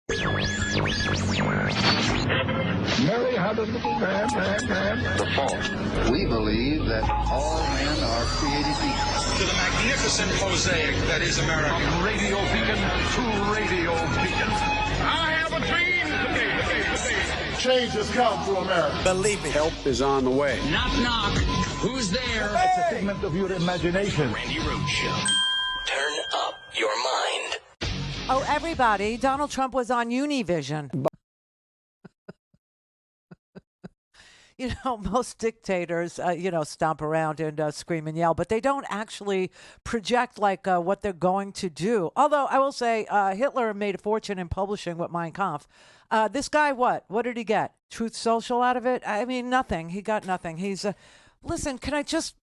Mary had a little man. The fault. We believe that all men are created equal. To the magnificent mosaic that is America. From radio beacon to radio beacon. I have a dream today. Change has come to America. Believe me. Help is on the way. Knock, knock. Who's there? It's a figment of your imagination. Randi Rhodes Show. Turn up your mind. Oh, everybody, Donald Trump was on Univision. You know, most dictators, stomp around and scream and yell, but they don't actually project like what they're going to do. Although I will say Hitler made a fortune in publishing with Mein Kampf. This guy, what? What did he get? Truth Social out of it? I mean, nothing. He got nothing. He's, listen, can I just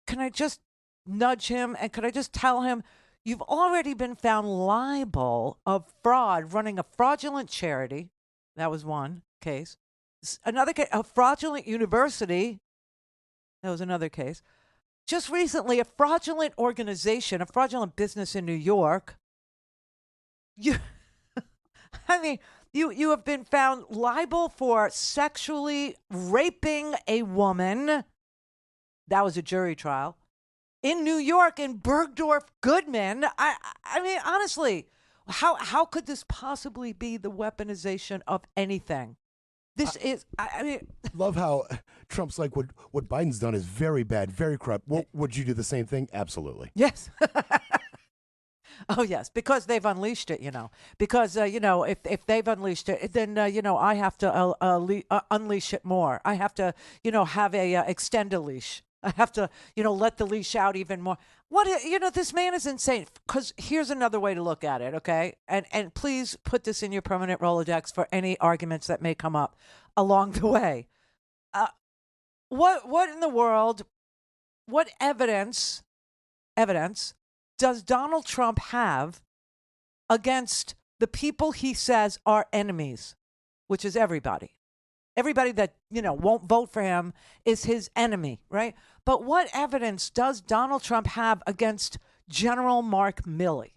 nudge him and could I just tell him, you've already been found liable of fraud, running a fraudulent charity. That was one case. Another case, a fraudulent university. That was another case. Just recently, a fraudulent organization, a fraudulent business in New York. You have been found liable for sexually raping a woman. That was a jury trial. In New York, in Bergdorf Goodman. I mean, honestly, how could this possibly be the weaponization of anything? This is, I mean. Love how Trump's like, what Biden's done is very bad, very corrupt. Well, would you do the same thing? Absolutely. Yes. Oh, yes, because they've unleashed it, Because, if they've unleashed it, then, I have to unleash it more. I have to, have a extend a leash. I have to, let the leash out even more. This man is insane. Because here's another way to look at it, okay? And please put this in your permanent Rolodex for any arguments that may come up along the way. What in the world, what evidence does Donald Trump have against the people he says are enemies, which is everybody? Everybody that, won't vote for him is his enemy, right? But what evidence does Donald Trump have against General Mark Milley?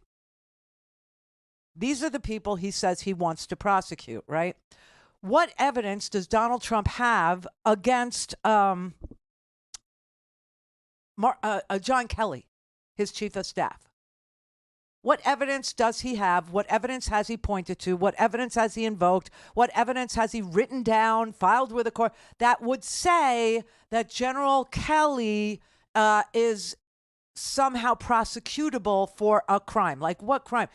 These are the people he says he wants to prosecute, right? What evidence does Donald Trump have against John Kelly, his chief of staff? What evidence does he have? What evidence has he pointed to? What evidence has he invoked? What evidence has he written down, filed with the court that would say that General Kelly is somehow prosecutable for a crime? Like what crime?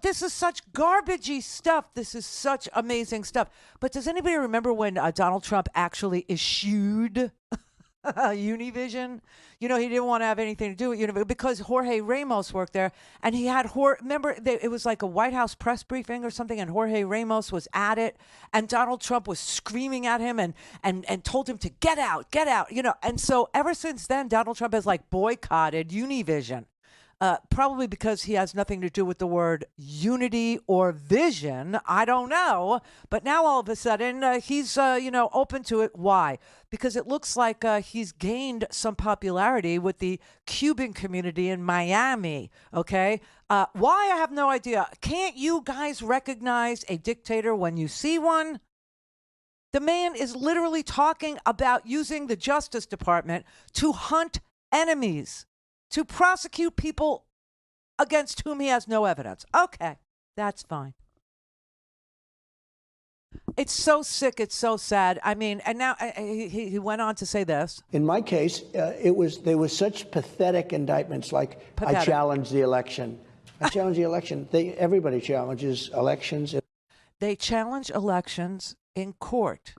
This is such garbagey stuff. This is such amazing stuff. But does anybody remember when Donald Trump actually issued Univision? He didn't want to have anything to do with Univision because Jorge Ramos worked there, and he had it was like a White House press briefing or something, and Jorge Ramos was at it, and Donald Trump was screaming at him and told him to get out, and so ever since then, Donald Trump has boycotted Univision. Probably because he has nothing to do with the word unity or vision. I don't know. But now all of a sudden he's, open to it. Why? Because it looks like he's gained some popularity with the Cuban community in Miami. Okay. Why? I have no idea. Can't you guys recognize a dictator when you see one? The man is literally talking about using the Justice Department to hunt enemies, to prosecute people against whom he has no evidence. Okay, that's fine. It's so sick. It's so sad. I mean, and now he went on to say this. In my case, there was such pathetic indictments like pathetic. I challenged the election. Everybody challenges elections. They challenge elections in court.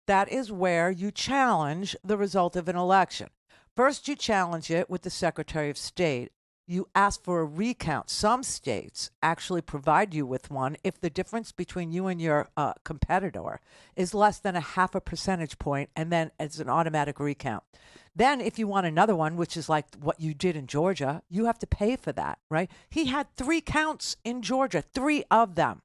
That is where you challenge the result of an election. First, you challenge it with the Secretary of State. You ask for a recount. Some states actually provide you with one if the difference between you and your competitor is less than 0.5 percentage point, and then it's an automatic recount. Then if you want another one, which is like what you did in Georgia, you have to pay for that, right? He had 3 counts in Georgia, 3 of them.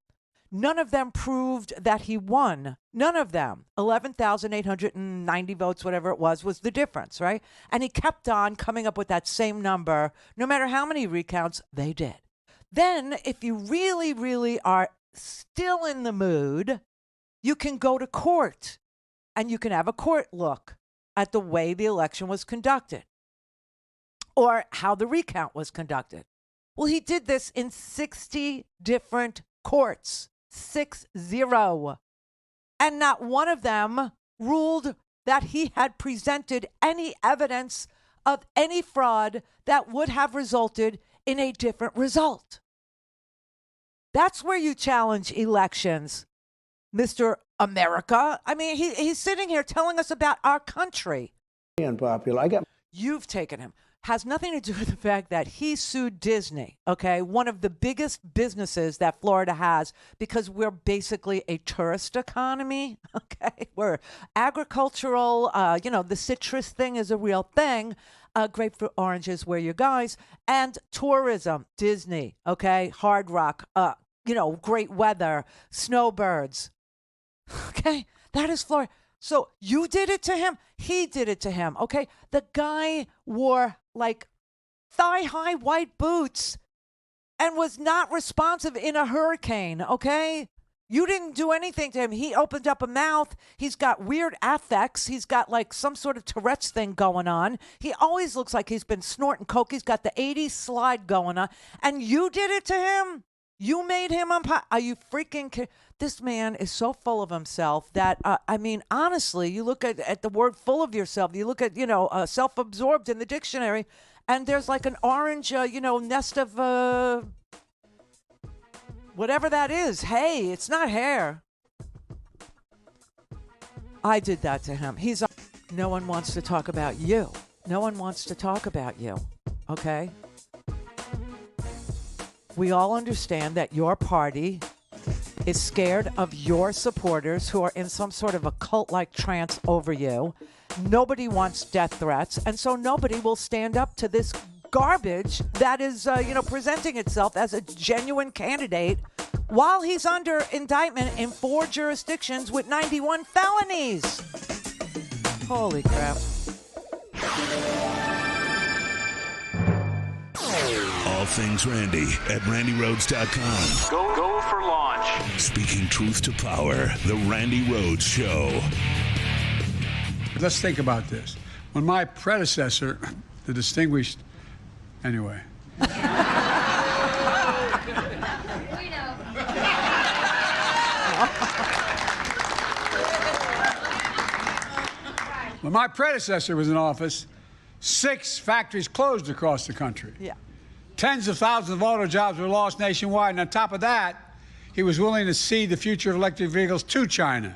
None of them proved that he won. None of them. 11,890 votes, whatever it was the difference, right? And he kept on coming up with that same number. No matter how many recounts they did. Then, if you really, really are still in the mood, you can go to court and you can have a court look at the way the election was conducted or how the recount was conducted. Well, he did this in 60 different courts, 60. And not one of them ruled that he had presented any evidence of any fraud that would have resulted in a different result. That's where you challenge elections, Mr. America. I mean, he's sitting here telling us about our country. Unpopular. You've taken him. Has nothing to do with the fact that he sued Disney, okay? One of the biggest businesses that Florida has, because we're basically a tourist economy, okay? We're agricultural, the citrus thing is a real thing. Grapefruit oranges, where you guys, and tourism, Disney, okay? Hard Rock, great weather, snowbirds, okay? That is Florida. So you did it to him. He did it to him. Okay. The guy wore like thigh-high white boots and was not responsive in a hurricane. Okay. You didn't do anything to him. He opened up a mouth. He's got weird affects. He's got like some sort of Tourette's thing going on. He always looks like he's been snorting coke. He's got the 80s slide going on. And you did it to him. You made him Are you freaking kidding? This man is so full of himself that, honestly, you look at the word full of yourself. You look at, self-absorbed in the dictionary, and there's like an orange, nest of whatever that is. Hey, it's not hair. I did that to him. No one wants to talk about you. No one wants to talk about you. Okay? We all understand that your party is scared of your supporters who are in some sort of a cult-like trance over you. Nobody wants death threats, and so nobody will stand up to this garbage that is, presenting itself as a genuine candidate while he's under indictment in 4 jurisdictions with 91 felonies. Holy crap. All things Randi at RandiRhodes.com. Go for launch. Speaking truth to power, the Randi Rhodes Show. Let's think about this. When my predecessor, the distinguished, anyway. When my predecessor was in office, 6 factories closed across the country. Yeah. Tens of thousands of auto jobs were lost nationwide. And on top of that, he was willing to cede the future of electric vehicles to China.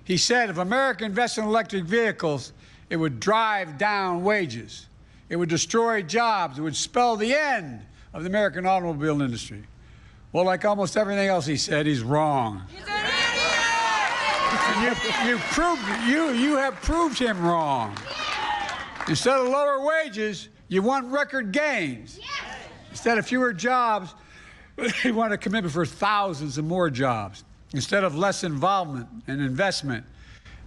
He said if America invested in electric vehicles, it would drive down wages. It would destroy jobs. It would spell the end of the American automobile industry. Well, like almost everything else he said, he's wrong. You have proved him wrong. Instead of lower wages, you want record gains. Yes. Instead of fewer jobs, you want a commitment for thousands of more jobs. Instead of less involvement and investment,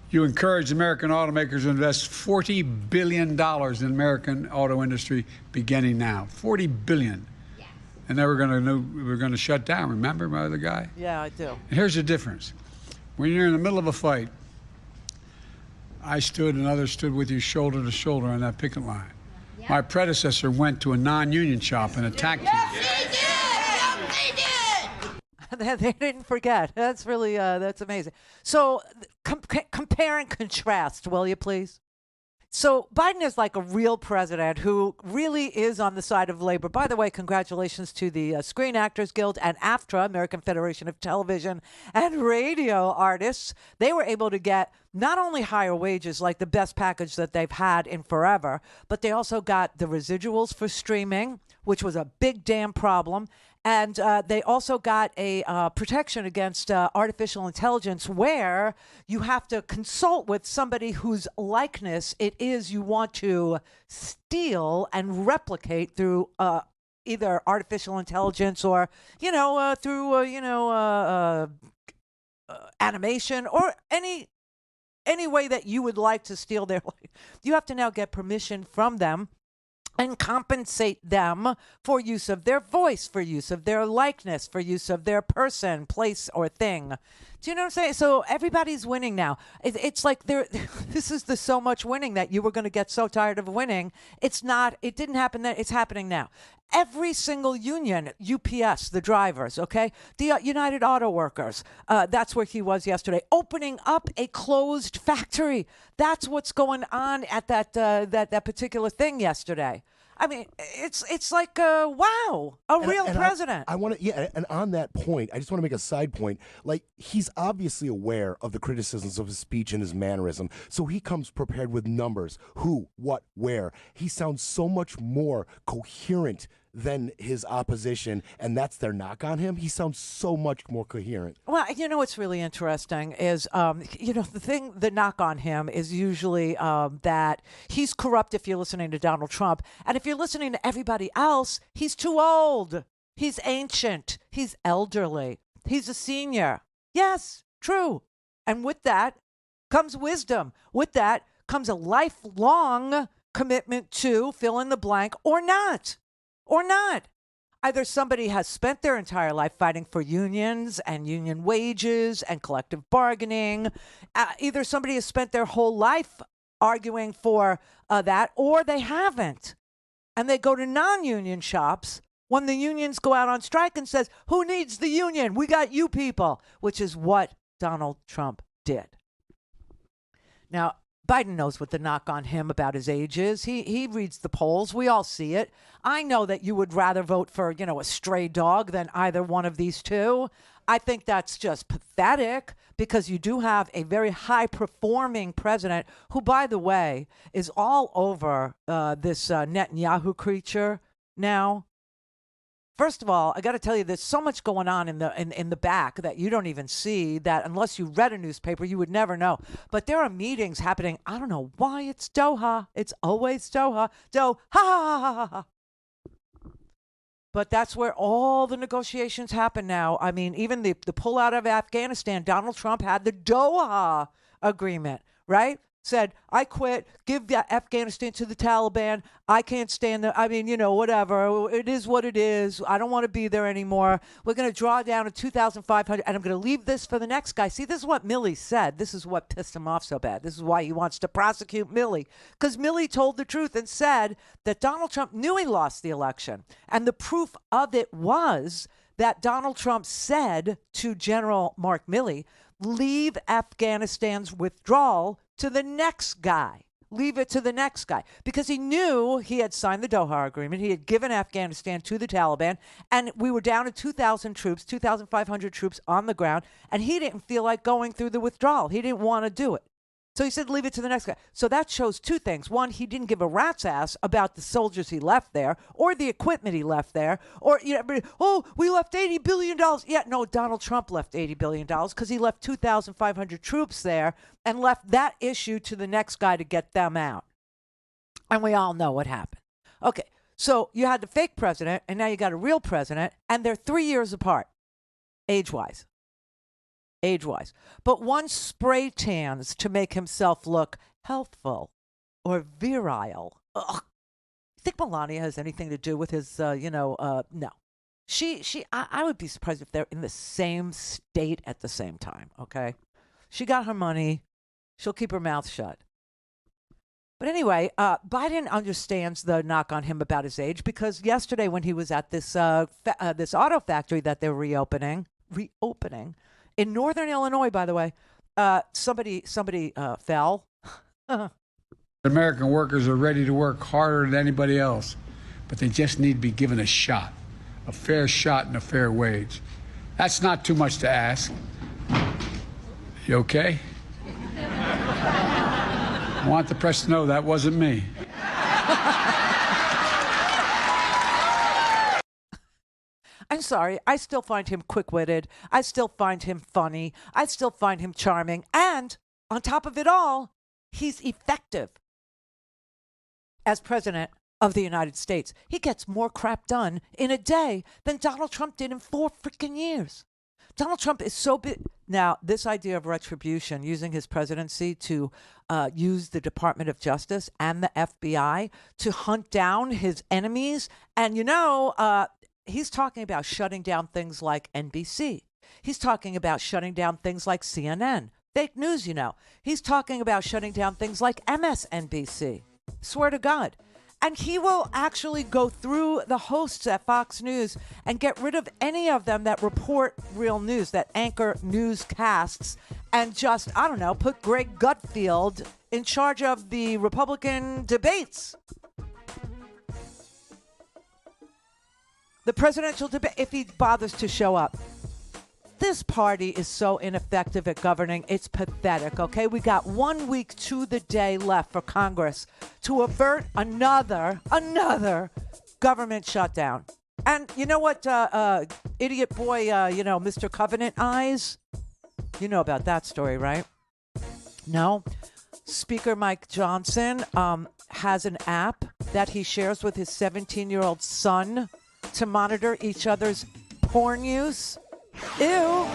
you encourage American automakers to invest $40 billion in the American auto industry beginning now. $40 billion. Yes. And then we're going to shut down. Remember my other guy? Yeah, I do. And here's the difference. When you're in the middle of a fight, I stood and others stood with you shoulder to shoulder on that picket line. Yep. My predecessor went to a non-union shop and attacked you. Yes, they did! They didn't forget. That's really, that's amazing. So compare and contrast, will you please? So Biden is like a real president who really is on the side of labor. By the way, congratulations to the Screen Actors Guild and AFTRA, American Federation of Television and Radio Artists. They were able to get not only higher wages, like the best package that they've had in forever, but they also got the residuals for streaming, which was a big damn problem. And they also got a protection against artificial intelligence where you have to consult with somebody whose likeness it is you want to steal and replicate through either artificial intelligence or, through, animation or any way that you would like to steal their life. You have to now get permission from them. and compensate them for use of their voice, for use of their likeness, for use of their person, place, or thing. Do you know what I'm saying? So everybody's winning now. It's like this is the so much winning that you were going to get so tired of winning. It's not. It didn't happen then. It's happening now. Every single union, UPS, the drivers, okay, the United Auto Workers, that's where he was yesterday, opening up a closed factory. That's what's going on at that particular thing yesterday. I mean, it's like, wow, real president. I want to, yeah, and on that point, I just want to make a side point. Like, he's obviously aware of the criticisms of his speech and his mannerism, so he comes prepared with numbers, who, what, where. He sounds so much more coherent than his opposition, and that's their knock on him. He sounds so much more coherent. Well, you know what's really interesting is, the knock on him is usually that he's corrupt if you're listening to Donald Trump, and if you're listening to everybody else, he's too old, he's ancient, he's elderly, he's a senior. Yes, true. And with that comes wisdom. With that comes a lifelong commitment to fill in the blank or not. Or not. Either somebody has spent their entire life fighting for unions and union wages and collective bargaining. Either somebody has spent their whole life arguing for that, or they haven't. And they go to non-union shops when the unions go out on strike and says, who needs the union? We got you people, which is what Donald Trump did. Now, Biden knows what the knock on him about his age is. He reads the polls. We all see it. I know that you would rather vote for, a stray dog than either one of these two. I think that's just pathetic because you do have a very high-performing president who, by the way, is all over this Netanyahu creature now. First of all, I got to tell you, there's so much going on in the back that you don't even see, that unless you read a newspaper, you would never know. But there are meetings happening. I don't know why it's Doha. It's always Doha. Doha. But that's where all the negotiations happen now. I mean, even the pullout of Afghanistan, Donald Trump had the Doha agreement, right? Said, I quit, give Afghanistan to the Taliban. I can't stand there. I mean, whatever. It is what it is. I don't want to be there anymore. We're going to draw down to 2,500, and I'm going to leave this for the next guy. See, this is what Milley said. This is what pissed him off so bad. This is why he wants to prosecute Milley, because Milley told the truth and said that Donald Trump knew he lost the election. And the proof of it was that Donald Trump said to General Mark Milley, leave Afghanistan's withdrawal to the next guy. Leave it to the next guy. Because he knew he had signed the Doha Agreement. He had given Afghanistan to the Taliban. And we were down to 2,000 troops, 2,500 troops on the ground. And he didn't feel like going through the withdrawal. He didn't want to do it. So he said, leave it to the next guy. So that shows two things. One, he didn't give a rat's ass about the soldiers he left there or the equipment he left there. Or, we left $80 billion. Yeah, no, Donald Trump left $80 billion because he left 2,500 troops there and left that issue to the next guy to get them out. And we all know what happened. Okay, so you had the fake president and now you got a real president, and they're 3 years apart, age-wise. But one spray tans to make himself look healthful or virile. Ugh. You think Melania has anything to do with his, no. I would be surprised if they're in the same state at the same time, okay? She got her money. She'll keep her mouth shut. But anyway, Biden understands the knock on him about his age because yesterday when he was at this auto factory that they're reopening, in northern Illinois, by the way, somebody fell. American workers are ready to work harder than anybody else, but they just need to be given a shot, a fair shot and a fair wage. That's not too much to ask. You okay? I want the press to know that wasn't me. I'm sorry. I still find him quick-witted. I still find him funny. I still find him charming. And on top of it all, he's effective as president of the United States. He gets more crap done in a day than Donald Trump did in 4 freaking years. Donald Trump is so big. Now, this idea of retribution, using his presidency to use the Department of Justice and the FBI to hunt down his enemies. And, he's talking about shutting down things like NBC. He's talking about shutting down things like CNN. Fake news, He's talking about shutting down things like MSNBC. Swear to God. And he will actually go through the hosts at Fox News and get rid of any of them that report real news, that anchor newscasts, and just, put Greg Gutfeld in charge of the Republican debates. The presidential debate, if he bothers to show up. This party is so ineffective at governing. It's pathetic, okay? We got 1 week to the day left for Congress to avert another government shutdown. And you know what, idiot boy, Mr. Covenant Eyes? You know about that story, right? No? Speaker Mike Johnson has an app that he shares with his 17-year-old son to monitor each other's porn use. Ew.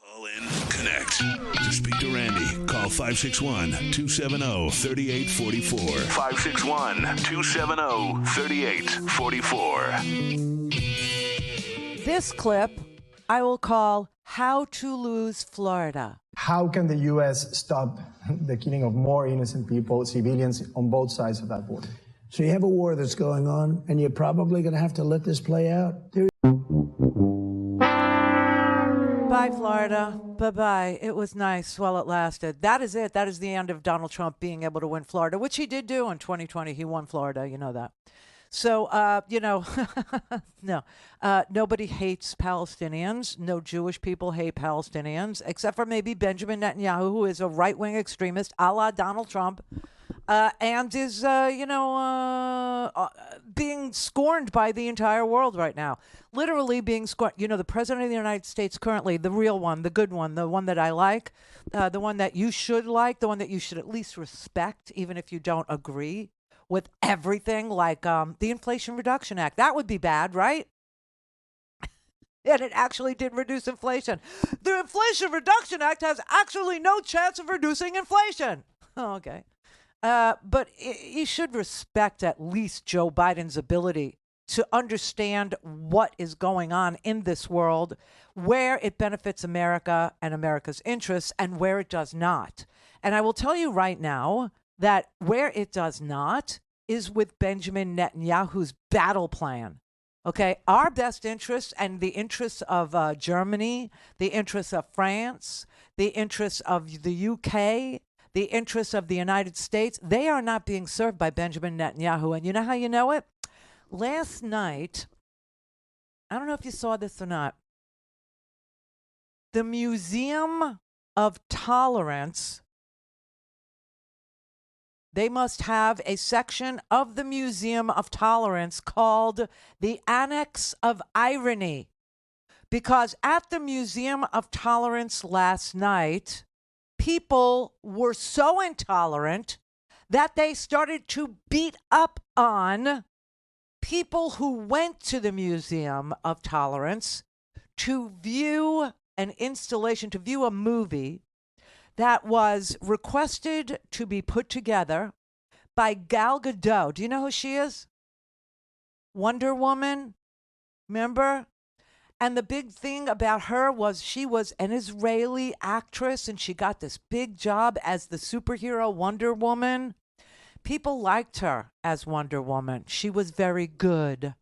Call in, connect. To speak to Randi, call 561-270-3844. 561-270-3844. This clip I will call How to Lose Florida. How can the U.S. stop the killing of more innocent people, civilians, on both sides of that border? So you have a war that's going on, and you're probably going to have to let this play out. Bye, Florida. Bye-bye. It was nice while it lasted. That is it. That is the end of Donald Trump being able to win Florida, which he did do in 2020. He won Florida. You know that. So, no. Nobody hates Palestinians. No Jewish people hate Palestinians, except for maybe Benjamin Netanyahu, who is a right-wing extremist, a la Donald Trump. And is, being scorned by the entire world right now. Literally being scorned. The president of the United States currently, the real one, the good one, the one that I like, the one that you should like, the one that you should at least respect, even if you don't agree with everything, like the Inflation Reduction Act. That would be bad, right? And it actually did reduce inflation. The Inflation Reduction Act has actually no chance of reducing inflation. Oh, okay. But you should respect at least Joe Biden's ability to understand what is going on in this world, where it benefits America and America's interests, and where it does not. And I will tell you right now that where it does not is with Benjamin Netanyahu's battle plan. Okay, our best interests and the interests of Germany, the interests of France, the interests of the UK, the interests of the United States, they are not being served by Benjamin Netanyahu. And you know how you know it? Last night, I don't know if you saw this or not, the Museum of Tolerance, they must have a section of the Museum of Tolerance called the Annex of Irony. Because at the Museum of Tolerance last night, people were so intolerant that they started to beat up on people who went to the Museum of Tolerance to view an installation, to view a movie that was requested to be put together by Gal Gadot. Do you know who she is? Wonder Woman. Remember? And the big thing about her was she was an Israeli actress, and she got this big job as the superhero Wonder Woman. People liked her as Wonder Woman. She was very good.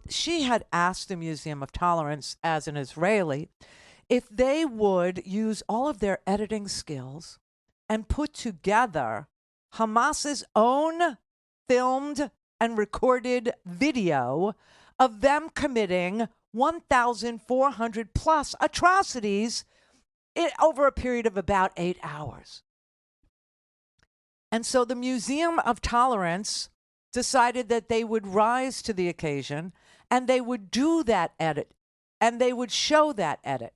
She had asked the Museum of Tolerance, as an Israeli, if they would use all of their editing skills and put together Hamas's own filmed and recorded video of them committing 1,400 plus atrocities over a period of about 8 hours. And so the Museum of Tolerance decided that they would rise to the occasion and they would do that edit and they would show that edit.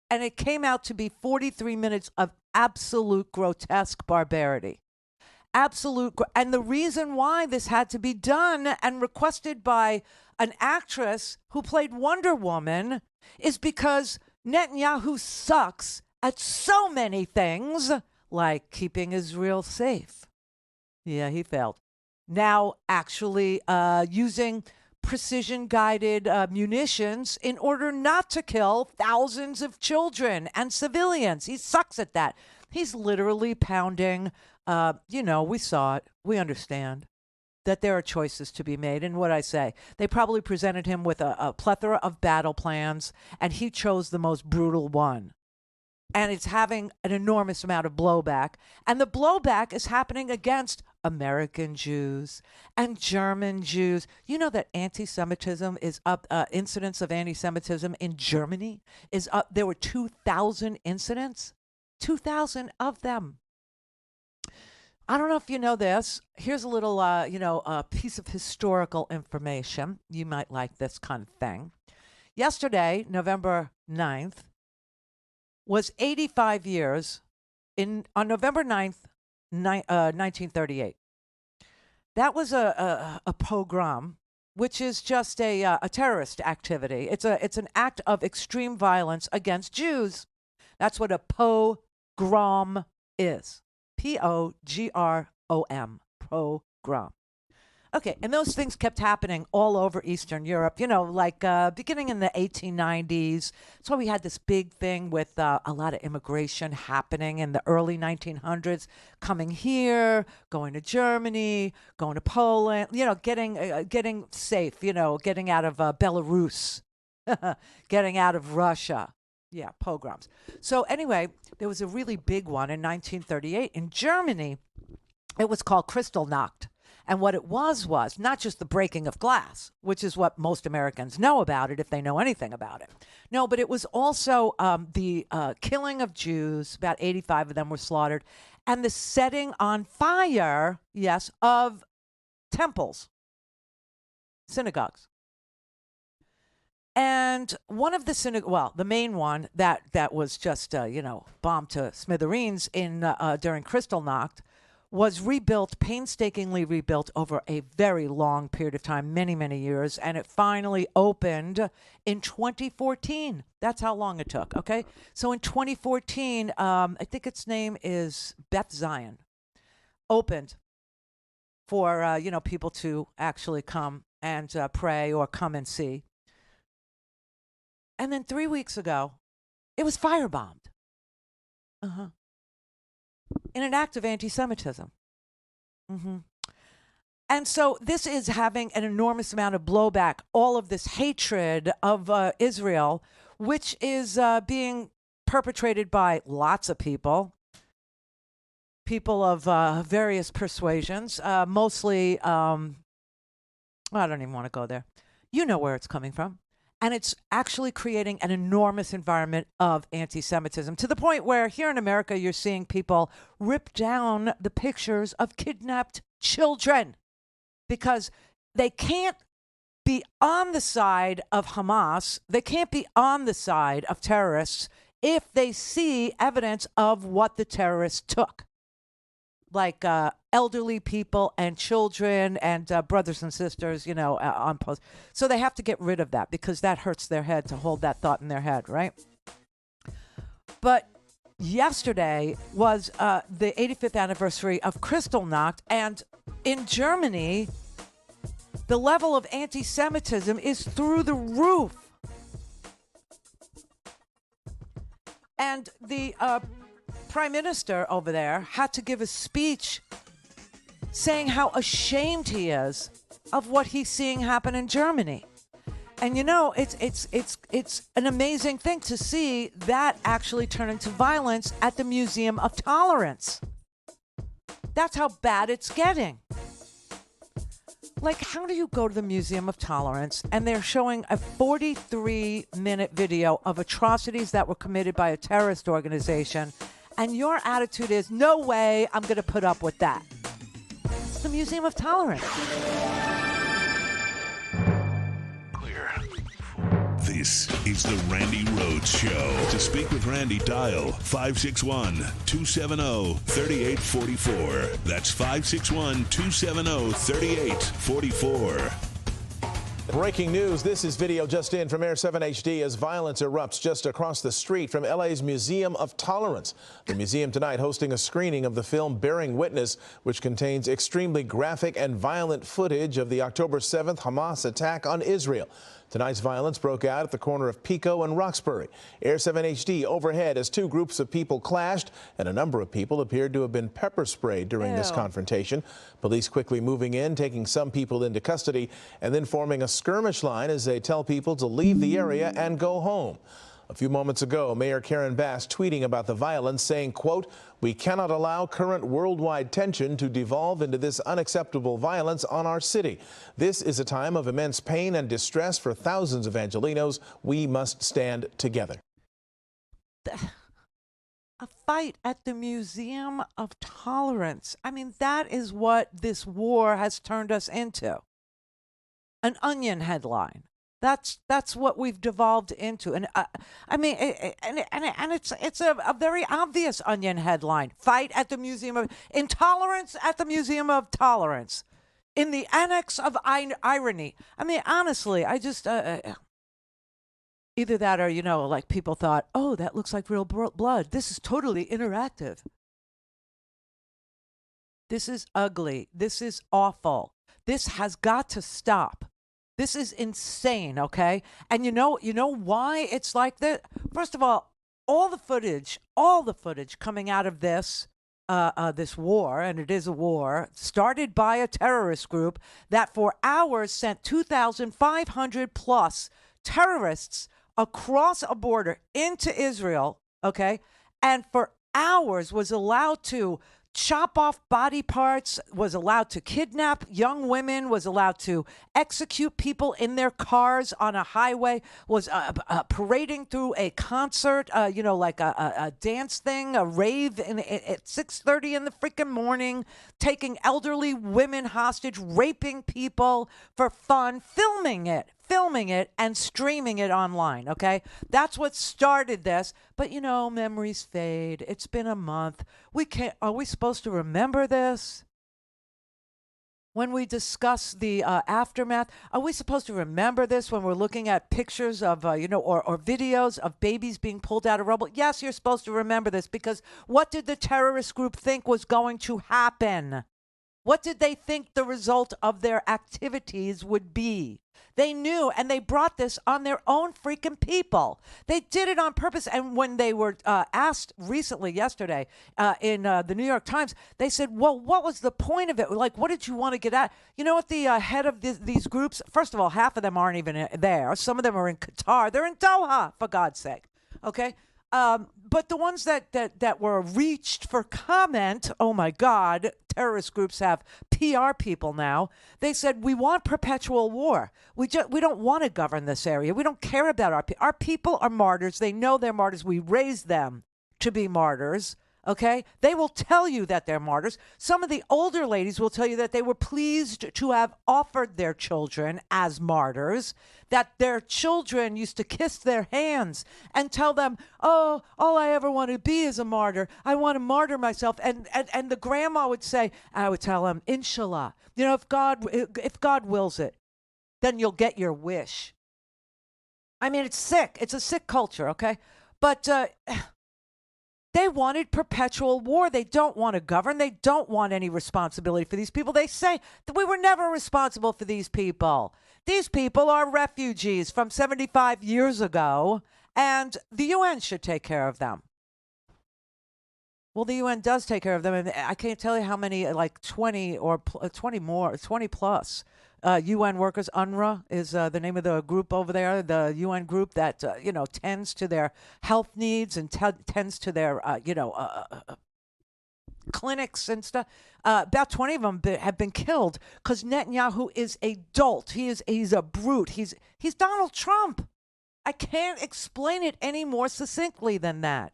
And it came out to be 43 minutes of absolute grotesque barbarity. absolute. And the reason why this had to be done and requested by an actress who played Wonder Woman is because Netanyahu sucks at so many things, like keeping Israel safe. Yeah, he failed. Now actually using precision-guided munitions in order not to kill thousands of children and civilians. He sucks at that. He's literally pounding, we saw it. We understand that there are choices to be made. And what I say, they probably presented him with a plethora of battle plans, and he chose the most brutal one. And it's having an enormous amount of blowback. And the blowback is happening against American Jews and German Jews. You know that anti-Semitism is up, incidents of anti-Semitism in Germany is up. There were 2,000 incidents, 2,000 of them. I don't know if you know this. Here's a little, a piece of historical information. You might like this kind of thing. Yesterday, November 9th, was 85 years on November 9th, 1938. That was a pogrom, which is just a terrorist activity. It's an act of extreme violence against Jews. That's what a pogrom is. Pogrom. Pogrom. Okay, and those things kept happening all over Eastern Europe, beginning in the 1890s. That's why we had this big thing with a lot of immigration happening in the early 1900s, coming here, going to Germany, going to Poland, getting safe, getting out of Belarus, getting out of Russia. Yeah, pogroms. So anyway, there was a really big one in 1938 in Germany. It was called Kristallnacht. And what it was not just the breaking of glass, which is what most Americans know about it if they know anything about it. No, but it was also the killing of Jews. About 85 of them were slaughtered. And the setting on fire, yes, of temples, synagogues. And one of the the main one that was just, bombed to smithereens during Kristallnacht was painstakingly rebuilt over a very long period of time, many, many years, and it finally opened in 2014. That's how long it took, okay? So in 2014, I think its name is Beth Zion, opened for, people to actually come and pray or come and see. And then 3 weeks ago, it was firebombed. In an act of anti-Semitism. And so this is having an enormous amount of blowback, all of this hatred of Israel, which is being perpetrated by lots of people of various persuasions, mostly, I don't even want to go there. You know where it's coming from. And it's actually creating an enormous environment of anti-Semitism to the point where here in America, you're seeing people rip down the pictures of kidnapped children because they can't be on the side of Hamas. They can't be on the side of terrorists if they see evidence of what the terrorists took, like elderly people and children and brothers and sisters, on post. So they have to get rid of that because that hurts their head to hold that thought in their head, right? But yesterday was the 85th anniversary of Kristallnacht, and in Germany, the level of anti-Semitism is through the roof. And the Prime Minister over there had to give a speech saying how ashamed he is of what he's seeing happen in Germany. And it's an amazing thing to see that actually turn into violence at the Museum of Tolerance. That's how bad it's getting. Like, how do you go to the Museum of Tolerance and they're showing a 43-minute video of atrocities that were committed by a terrorist organization, and your attitude is, no way, I'm going to put up with that? It's the Museum of Tolerance. The This is the Randi Rhodes Show. To speak with Randi, dial 561-270-3844. That's 561-270-3844. Breaking news. This is video just in from Air 7 HD as violence erupts just across the street from LA's Museum of Tolerance. The museum tonight hosting a screening of the film Bearing Witness, which contains extremely graphic and violent footage of the October 7th Hamas attack on Israel. Tonight's violence broke out at the corner of Pico and Roxbury. Air 7 HD overhead as two groups of people clashed, and a number of people appeared to have been pepper sprayed during this confrontation. Police quickly moving in, taking some people into custody, and then forming a skirmish line as they tell people to leave the area and go home. A few moments ago, Mayor Karen Bass tweeting about the violence, saying, quote, "We cannot allow current worldwide tension to devolve into this unacceptable violence on our city. This is a time of immense pain and distress for thousands of Angelenos. We must stand together." A fight at the Museum of Tolerance. I mean, that is what this war has turned us into. An Onion headline. That's what we've devolved into, and I mean, it's a very obvious Onion headline: fight at the Museum of Intolerance at the Museum of Tolerance, in the annex of irony. I mean, honestly, I just either that or like people thought, oh, that looks like real blood. This is totally interactive. This is ugly. This is awful. This has got to stop. This is insane, okay? And you know why it's like that? First of all the footage coming out of this war, and it is a war, started by a terrorist group that for hours sent 2,500 plus terrorists across a border into Israel, okay? And for hours was allowed to chop off body parts, was allowed to kidnap young women, was allowed to execute people in their cars on a highway, was parading through a concert, like a dance thing, a rave at 6:30 in the freaking morning, taking elderly women hostage, raping people for fun, filming it and streaming it online, okay? That's what started this. But, memories fade. It's been a month. Are we supposed to remember this? When we discuss the aftermath, are we supposed to remember this when we're looking at pictures of, or videos of babies being pulled out of rubble? Yes, you're supposed to remember this, because what did the terrorist group think was going to happen? What did they think the result of their activities would be? They knew, and they brought this on their own freaking people. They did it on purpose. And when they were asked recently, yesterday, in the New York Times, they said, well, what was the point of it? Like, what did you want to get at? You know what, the head of these groups, first of all, half of them aren't even there. Some of them are in Qatar. They're in Doha, for God's sake. Okay? But the ones that were reached for comment, oh my God, terrorist groups have PR people now. They said, we want perpetual war. We don't want to govern this area. We don't care about our people are martyrs. They know they're martyrs. We raised them to be martyrs. Okay? They will tell you that they're martyrs. Some of the older ladies will tell you that they were pleased to have offered their children as martyrs, that their children used to kiss their hands and tell them, oh, all I ever want to be is a martyr. I want to martyr myself. And the grandma would say, I would tell them, Inshallah, if God wills it, then you'll get your wish. I mean, it's sick. It's a sick culture, okay? But they wanted perpetual war. They don't want to govern. They don't want any responsibility for these people. They say that we were never responsible for these people. These people are refugees from 75 years ago, and the UN should take care of them. Well, the UN does take care of them, and I can't tell you how many, like 20 plus UN workers. UNRWA is the name of the group over there, the UN group that, tends to their health needs and tends to their, clinics and stuff. About 20 of them have been killed because Netanyahu is a dolt. He's a brute. He's Donald Trump. I can't explain it any more succinctly than that.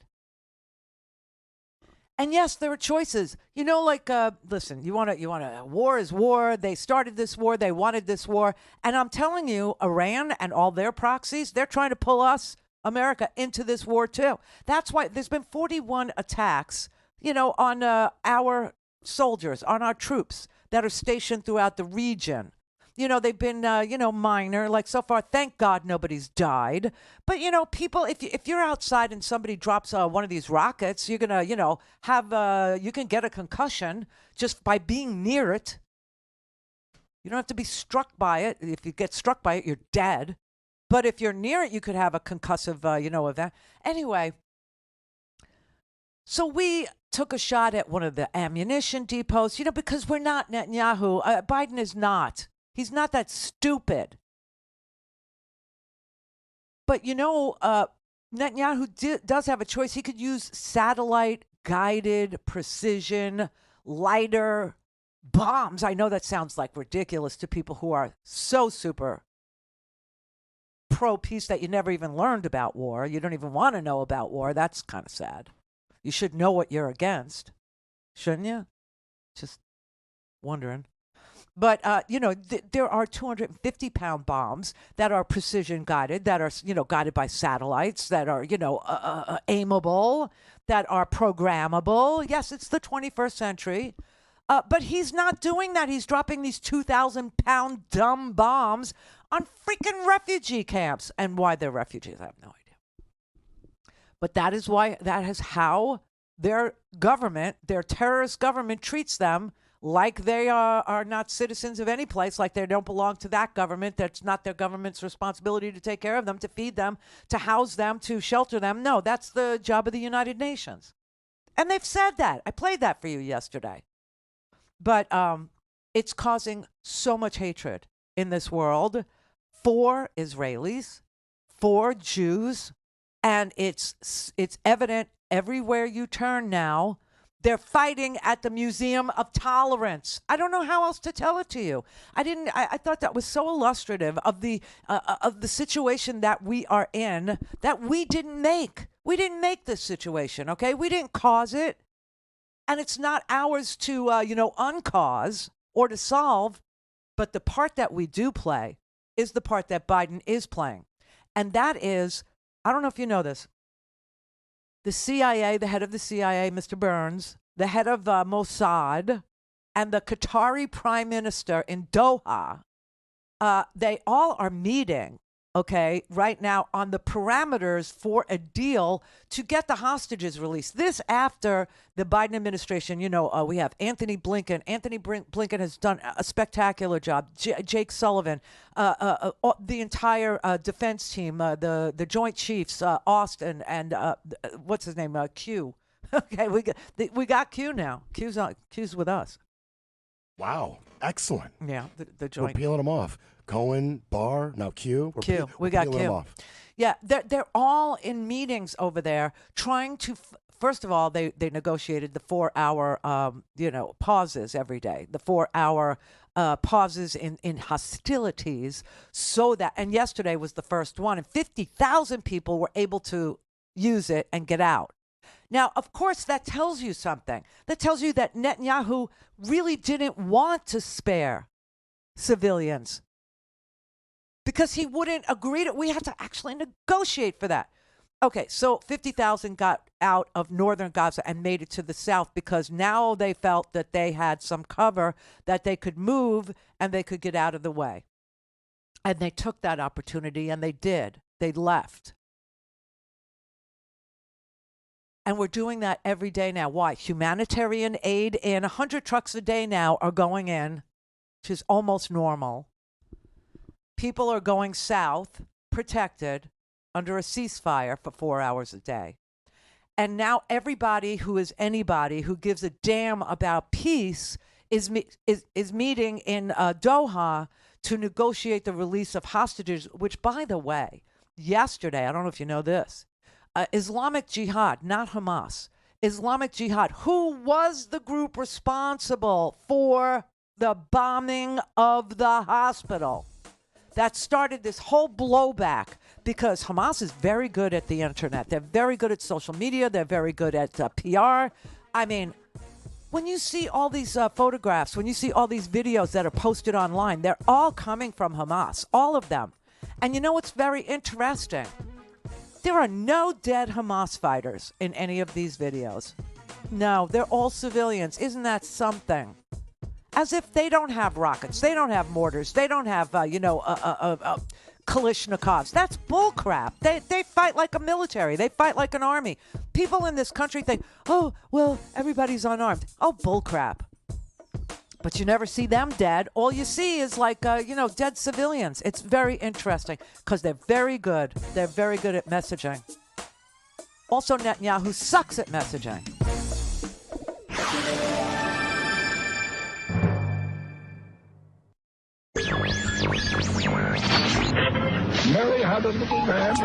And yes, there are choices. You know, like, listen, war is war. They started this war. They wanted this war. And I'm telling you, Iran and all their proxies, they're trying to pull us, America, into this war too. That's why there's been 41 attacks, on our soldiers, on our troops that are stationed throughout the region. They've been, minor. Like so far, thank God nobody's died. But, people, if you're outside and somebody drops one of these rockets, you're going to, you can get a concussion just by being near it. You don't have to be struck by it. If you get struck by it, you're dead. But if you're near it, you could have a concussive, event. Anyway, so we took a shot at one of the ammunition depots, because we're not Netanyahu. Biden is not. He's not that stupid. But, Netanyahu does have a choice. He could use satellite-guided, precision, lighter bombs. I know that sounds like ridiculous to people who are so super pro-peace that you never even learned about war. You don't even want to know about war. That's kind of sad. You should know what you're against, shouldn't you? Just wondering. But, there are 250-pound bombs that are precision guided, that are, guided by satellites, that are, aimable, that are programmable. Yes, it's the 21st century. But he's not doing that. He's dropping these 2,000-pound dumb bombs on freaking refugee camps. And why they're refugees, I have no idea. But that is how their government, their terrorist government, treats them. Like they are not citizens of any place, like they don't belong to that government. That's not their government's responsibility to take care of them, to feed them, to house them, to shelter them. No, that's the job of the United Nations. And they've said that. I played that for you yesterday. But it's causing so much hatred in this world for Israelis, for Jews, and it's evident everywhere you turn now. They're fighting at the Museum of Tolerance. I don't know how else to tell it to you. I thought that was so illustrative of the situation that we are in, that we didn't make. We didn't make this situation, okay? We didn't cause it. And it's not ours to, uncause or to solve. But the part that we do play is the part that Biden is playing. And that is, I don't know if you know this, the CIA, the head of the CIA, Mr. Burns, the head of Mossad, and the Qatari prime minister in Doha, they all are meeting, right now on the parameters for a deal to get the hostages released. This after the Biden administration, we have Anthony Blinken. Anthony Blinken has done a spectacular job. Jake Sullivan, the entire defense team, the Joint Chiefs, Austin, and what's his name, Q. Okay, we got Q now. Q's with us. Wow, excellent. Yeah, the Joint. We're peeling them off. Cohen, Barr, now Q. We got Q. Q. Off. Yeah, they're all in meetings over there trying to. First of all, they negotiated the 4-hour pauses every day, the 4-hour pauses in hostilities, so that, and yesterday was the first one, and 50,000 people were able to use it and get out. Now, of course, that tells you something. That tells you that Netanyahu really didn't want to spare civilians, because he wouldn't agree to. We had to actually negotiate for that. Okay, so 50,000 got out of northern Gaza and made it to the south, because now they felt that they had some cover, that they could move and they could get out of the way. And they took that opportunity, and they did. They left. And we're doing that every day now. Why? Humanitarian aid in 100 trucks a day now are going in, which is almost normal. People are going south, protected, under a ceasefire for 4 hours a day. And now everybody who is anybody who gives a damn about peace is meeting in Doha to negotiate the release of hostages, which, by the way, yesterday, I don't know if you know this, Islamic Jihad, not Hamas, Islamic Jihad, who was the group responsible for the bombing of the hospital that started this whole blowback, because Hamas is very good at the internet. They're very good at social media. They're very good at PR. I mean, when you see all these photographs, when you see all these videos that are posted online, they're all coming from Hamas, all of them. And you know what's very interesting? There are no dead Hamas fighters in any of these videos. No, they're all civilians. Isn't that something? As if they don't have rockets, they don't have mortars, they don't have, Kalashnikovs. That's bullcrap. They fight like a military. They fight like an army. People in this country think, oh, well, everybody's unarmed. Oh, bullcrap. But you never see them dead. All you see is dead civilians. It's very interesting because they're very good. They're very good at messaging. Also, Netanyahu sucks at messaging. Mary had a little man.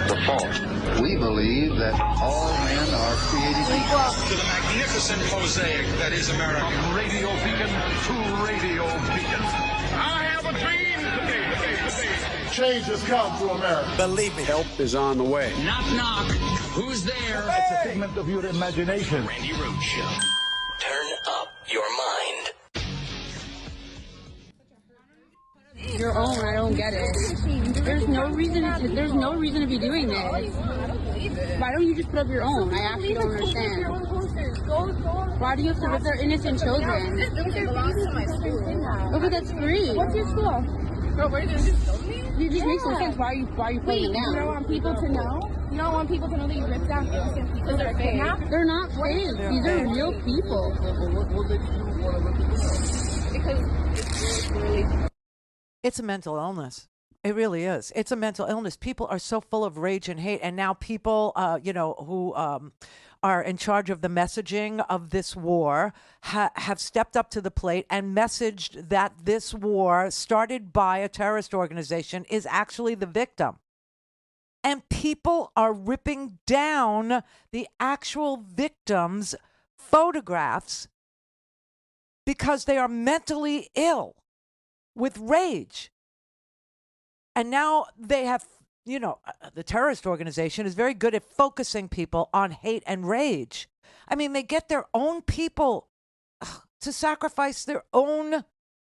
The fault. We believe that all men are created equal. To the magnificent mosaic that is America. From radio beacon to radio beacon. I have a dream today. Change has come to America. Believe me. Help is on the way. Knock, knock. Who's there? It's a figment of your imagination. Randi Rhodes Show. Turn up your mind. Your own, I don't get it. There's no reason to be doing this. Why don't you just put up your own? I actually don't understand. Why do you have to rip their innocent children? Oh, but that's free. What's your school? Bro, where did you just me? It just makes no sense. Why are you putting it down? You don't want people to know? You don't want people to know that you ripped down innocent people that are kidnapped? They're not fake. These are real people. Because it's really... It's a mental illness. It really is. It's a mental illness. People are so full of rage and hate. And now people, who are in charge of the messaging of this war have stepped up to the plate and messaged that this war started by a terrorist organization is actually the victim. And people are ripping down the actual victims' photographs because they are mentally ill with rage. And now they have, the terrorist organization is very good at focusing people on hate and rage. I mean, they get their own people to sacrifice their own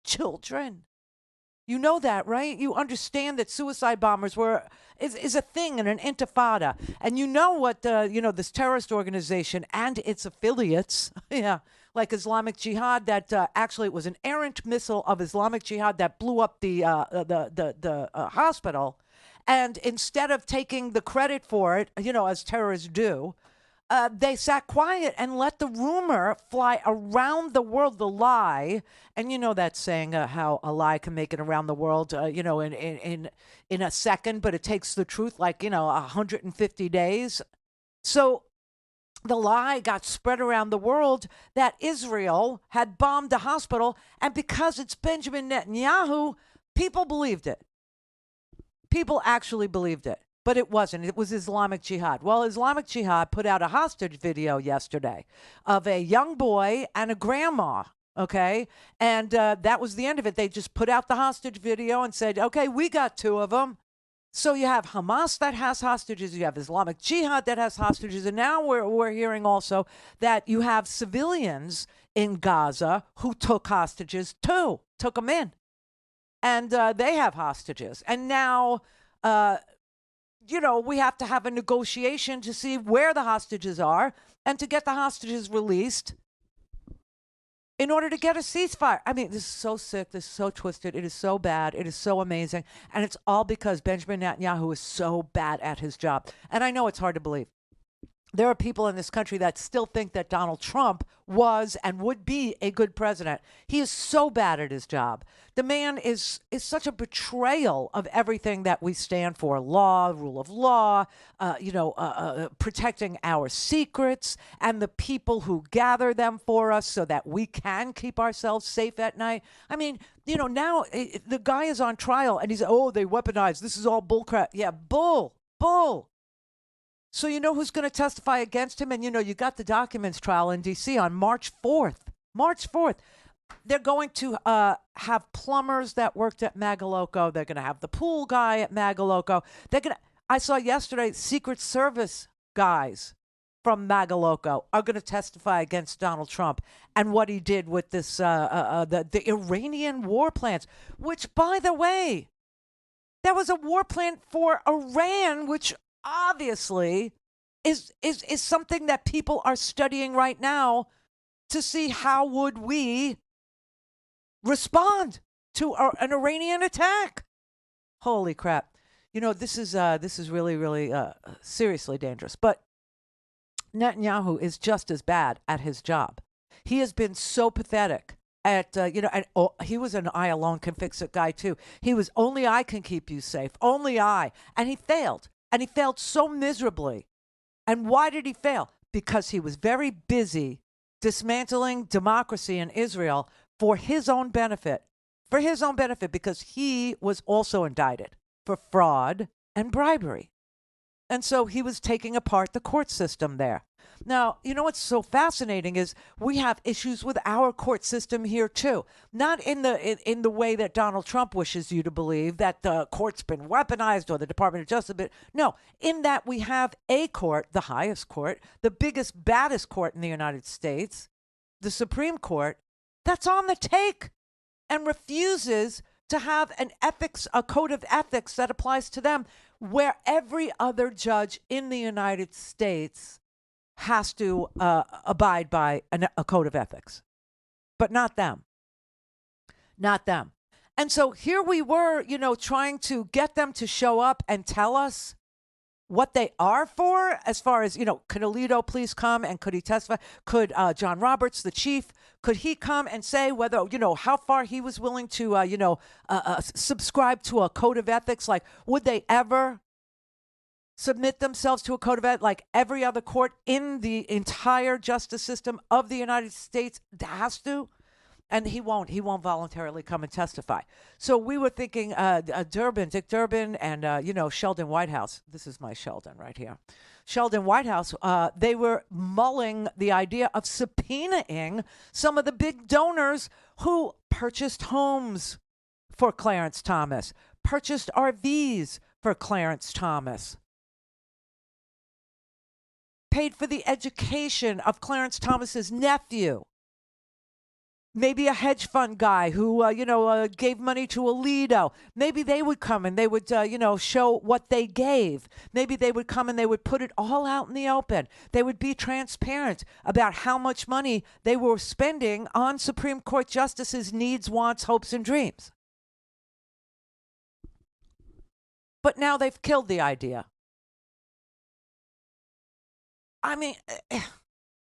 children. You know that, right? You understand that suicide bombers is a thing in an intifada. And you know what, this terrorist organization and its affiliates, like Islamic Jihad, that actually it was an errant missile of Islamic Jihad that blew up the hospital. And instead of taking the credit for it, as terrorists do, they sat quiet and let the rumor fly around the world, the lie. And you know that saying, how a lie can make it around the world, in a second, but it takes the truth 150 days. So the lie got spread around the world that Israel had bombed a hospital, and because it's Benjamin Netanyahu, people believed it. People actually believed it, but it wasn't. It was Islamic Jihad. Well, Islamic Jihad put out a hostage video yesterday of a young boy and a grandma, okay? And that was the end of it. They just put out the hostage video and said, okay, we got two of them. So you have Hamas that has hostages, you have Islamic Jihad that has hostages, and now we're hearing also that you have civilians in Gaza who took hostages too, took them in. And they have hostages. And now, we have to have a negotiation to see where the hostages are and to get the hostages released in order to get a ceasefire. I mean, this is so sick. This is so twisted. It is so bad. It is so amazing. And it's all because Benjamin Netanyahu is so bad at his job. And I know it's hard to believe. There are people in this country that still think that Donald Trump was and would be a good president. He is so bad at his job. The man is such a betrayal of everything that we stand for: law, rule of law, protecting our secrets and the people who gather them for us so that we can keep ourselves safe at night. I mean, now the guy is on trial and he's, they weaponized. This is all bullcrap. Yeah, bull. So you know who's going to testify against him? And you got the documents trial in D.C. on March 4th. March 4th. They're going to have plumbers that worked at Magaloco. They're going to have the pool guy at Magaloco. I saw yesterday Secret Service guys from Magaloco are going to testify against Donald Trump and what he did with this the Iranian war plans, which, by the way, there was a war plan for Iran, which obviously is something that people are studying right now to see how would we respond to an Iranian attack. Holy crap. You know, this is really, really seriously dangerous. But Netanyahu is just as bad at his job. He has been so pathetic at, he was an I alone can fix it guy too. He was only I can keep you safe, only I. And he failed. And he failed so miserably. And why did he fail? Because he was very busy dismantling democracy in Israel for his own benefit. For his own benefit, because he was also indicted for fraud and bribery. And so he was taking apart the court system there. Now, you know what's so fascinating is we have issues with our court system here too. Not in the way that Donald Trump wishes you to believe, that the court's been weaponized or the Department of Justice. But no, in that we have a court, the highest court, the biggest, baddest court in the United States, the Supreme Court, that's on the take and refuses to have a code of ethics that applies to them, where every other judge in the United States has to abide by a code of ethics, but not them. Not them. And so here we were, trying to get them to show up and tell us what they are for, as far as, could Alito please come and could he testify? Could John Roberts, the chief, could he come and say whether, how far he was willing to, subscribe to a code of ethics? Like, would they ever submit themselves to a code of ethics like every other court in the entire justice system of the United States has to? And he won't voluntarily come and testify. So we were thinking Dick Durbin, and, Sheldon Whitehouse. This is my Sheldon right here. Sheldon Whitehouse, they were mulling the idea of subpoenaing some of the big donors who purchased homes for Clarence Thomas, purchased RVs for Clarence Thomas, paid for the education of Clarence Thomas's nephew. Maybe a hedge fund guy who, gave money to Alito. Maybe they would come and they would, show what they gave. Maybe they would come and they would put it all out in the open. They would be transparent about how much money they were spending on Supreme Court justices' needs, wants, hopes, and dreams. But now they've killed the idea. I mean,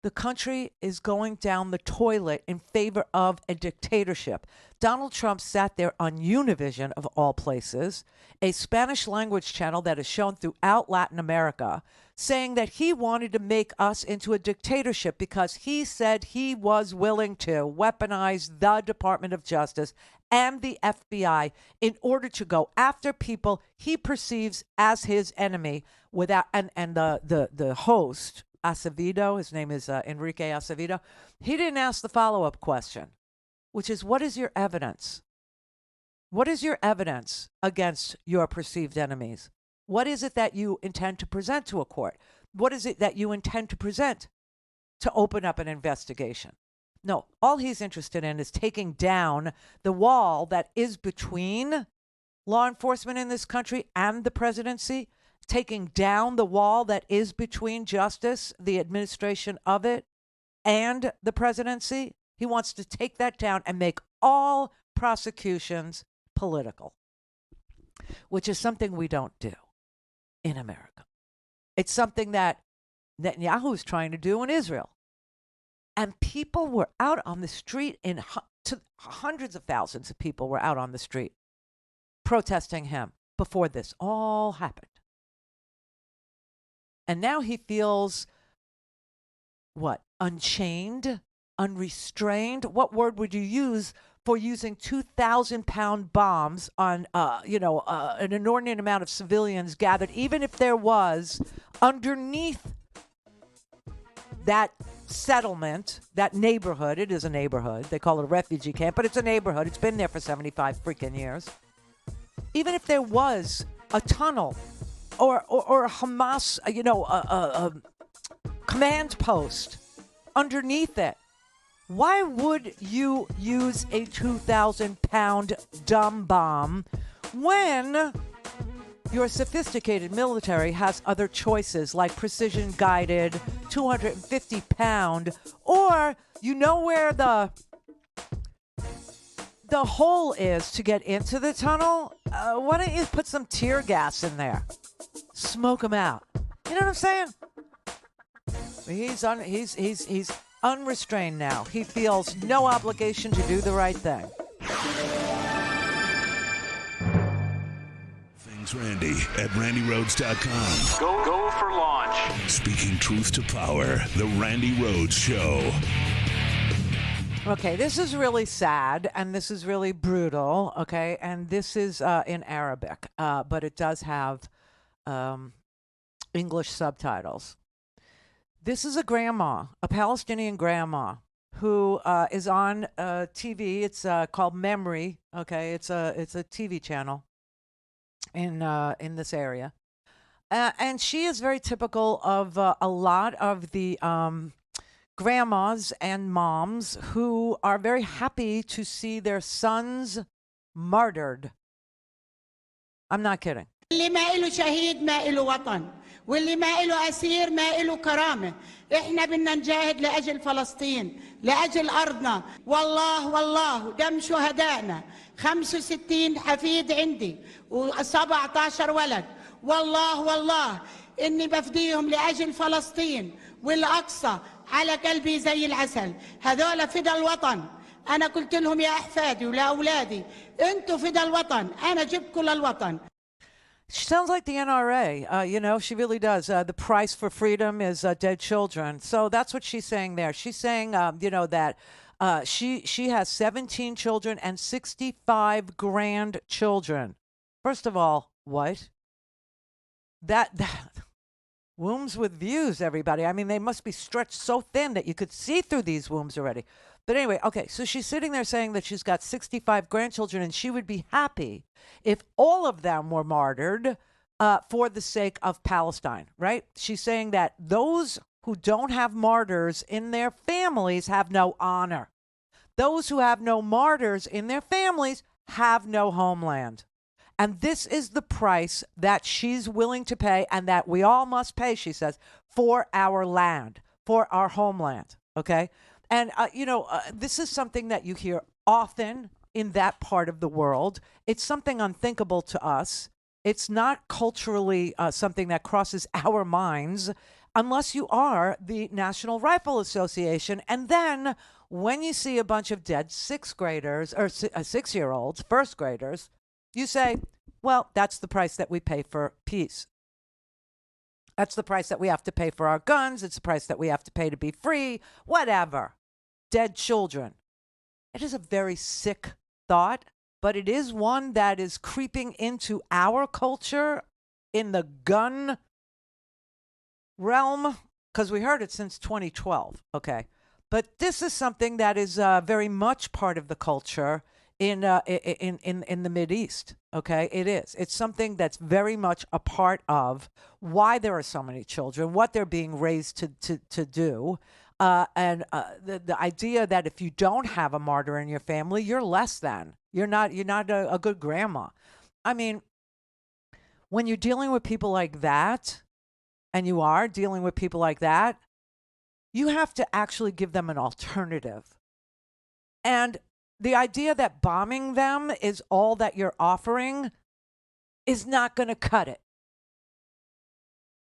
the country is going down the toilet in favor of a dictatorship. Donald Trump sat there on Univision, of all places, a Spanish language channel that is shown throughout Latin America, saying that he wanted to make us into a dictatorship because he said he was willing to weaponize the Department of Justice and the FBI in order to go after people he perceives as his enemy without, and the host, Acevedo, his name is Enrique Acevedo, he didn't ask the follow-up question, which is, what is your evidence? What is your evidence against your perceived enemies? What is it that you intend to present to a court? What is it that you intend to present to open up an investigation? No, all he's interested in is taking down the wall that is between law enforcement in this country and the presidency, taking down the wall that is between justice, the administration of it, and the presidency. He wants to take that down and make all prosecutions political, which is something we don't do in America. It's something that Netanyahu is trying to do in Israel. And people were out on the street, hundreds of thousands of people were out on the street protesting him before this all happened. And now he feels, unchained, unrestrained? What word would you use for using 2,000-pound bombs on, an inordinate amount of civilians gathered, even if there was underneath that settlement, that neighborhood? It is a neighborhood. They call it a refugee camp, but it's a neighborhood. It's been there for 75 freaking years. Even if there was a tunnel or a Hamas, command post underneath it. Why would you use a 2,000-pound dumb bomb when your sophisticated military has other choices like precision-guided, 250-pound, or you know where the hole is to get into the tunnel? Why don't you put some tear gas in there? Smoke them out. You know what I'm saying? He's unrestrained now. He feels no obligation to do the right thing. Things Randy at RandyRhodes.com. Go for launch. Speaking truth to power, the Randi Rhodes Show. Okay, this is really sad, and this is really brutal, okay? And this is in Arabic, but it does have English subtitles. This is a grandma, a Palestinian grandma, who is on TV. It's called Memory, okay? It's a TV channel in this area. And she is very typical of a lot of the grandmas and moms who are very happy to see their sons martyred. I'm not kidding. اللي ما إله شهيد ما إله وطن واللي ما إله أسير ما إله كرامة. إحنا بدنا نجاهد لأجل فلسطين لأجل أرضنا. والله دم شهدائنا 65 حفيد عندي و17 ولد. والله إني بفديهم لأجل فلسطين والأقصى على قلبي زي العسل. هذول فدا الوطن. أنا قلت لهم يا أحفادي ولأولادي أنتوا فدا الوطن. أنا جبكم للوطن. She sounds like the NRA. She really does. The price for freedom is dead children. So that's what she's saying there. She's saying, that she has 17 children and 65 grandchildren. First of all, what? That wombs with views, everybody. I mean, they must be stretched so thin that you could see through these wombs already. But anyway, okay, so she's sitting there saying that she's got 65 grandchildren and she would be happy if all of them were martyred for the sake of Palestine, right? She's saying that those who don't have martyrs in their families have no honor. Those who have no martyrs in their families have no homeland. And this is the price that she's willing to pay and that we all must pay, she says, for our land, for our homeland, okay? And, this is something that you hear often in that part of the world. It's something unthinkable to us. It's not culturally something that crosses our minds unless you are the National Rifle Association. And then when you see a bunch of dead sixth graders or 6-year-olds, first graders, you say, well, that's the price that we pay for peace. That's the price that we have to pay for our guns. It's the price that we have to pay to be free, whatever. Dead children. It is a very sick thought, but it is one that is creeping into our culture in the gun realm, because we heard it since 2012, okay? But this is something that is very much part of the culture in the Mideast, okay? It is. It's something that's very much a part of why there are so many children, what they're being raised to do. And the idea that if you don't have a martyr in your family, you're less than. You're not a good grandma. I mean, when you're dealing with people like that, and you are dealing with people like that, you have to actually give them an alternative. And the idea that bombing them is all that you're offering is not going to cut it.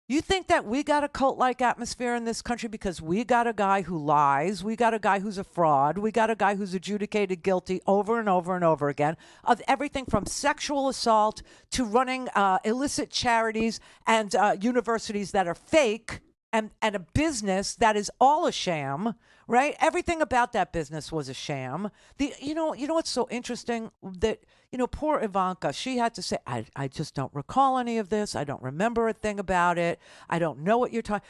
You think that we got a cult-like atmosphere in this country because we got a guy who lies, we got a guy who's a fraud, we got a guy who's adjudicated guilty over and over and over again of everything from sexual assault to running illicit charities and universities that are fake and a business that is all a sham, right? Everything about that business was a sham. You know what's so interesting? That, poor Ivanka, she had to say, I just don't recall any of this. I don't remember a thing about it. I don't know what you're talking.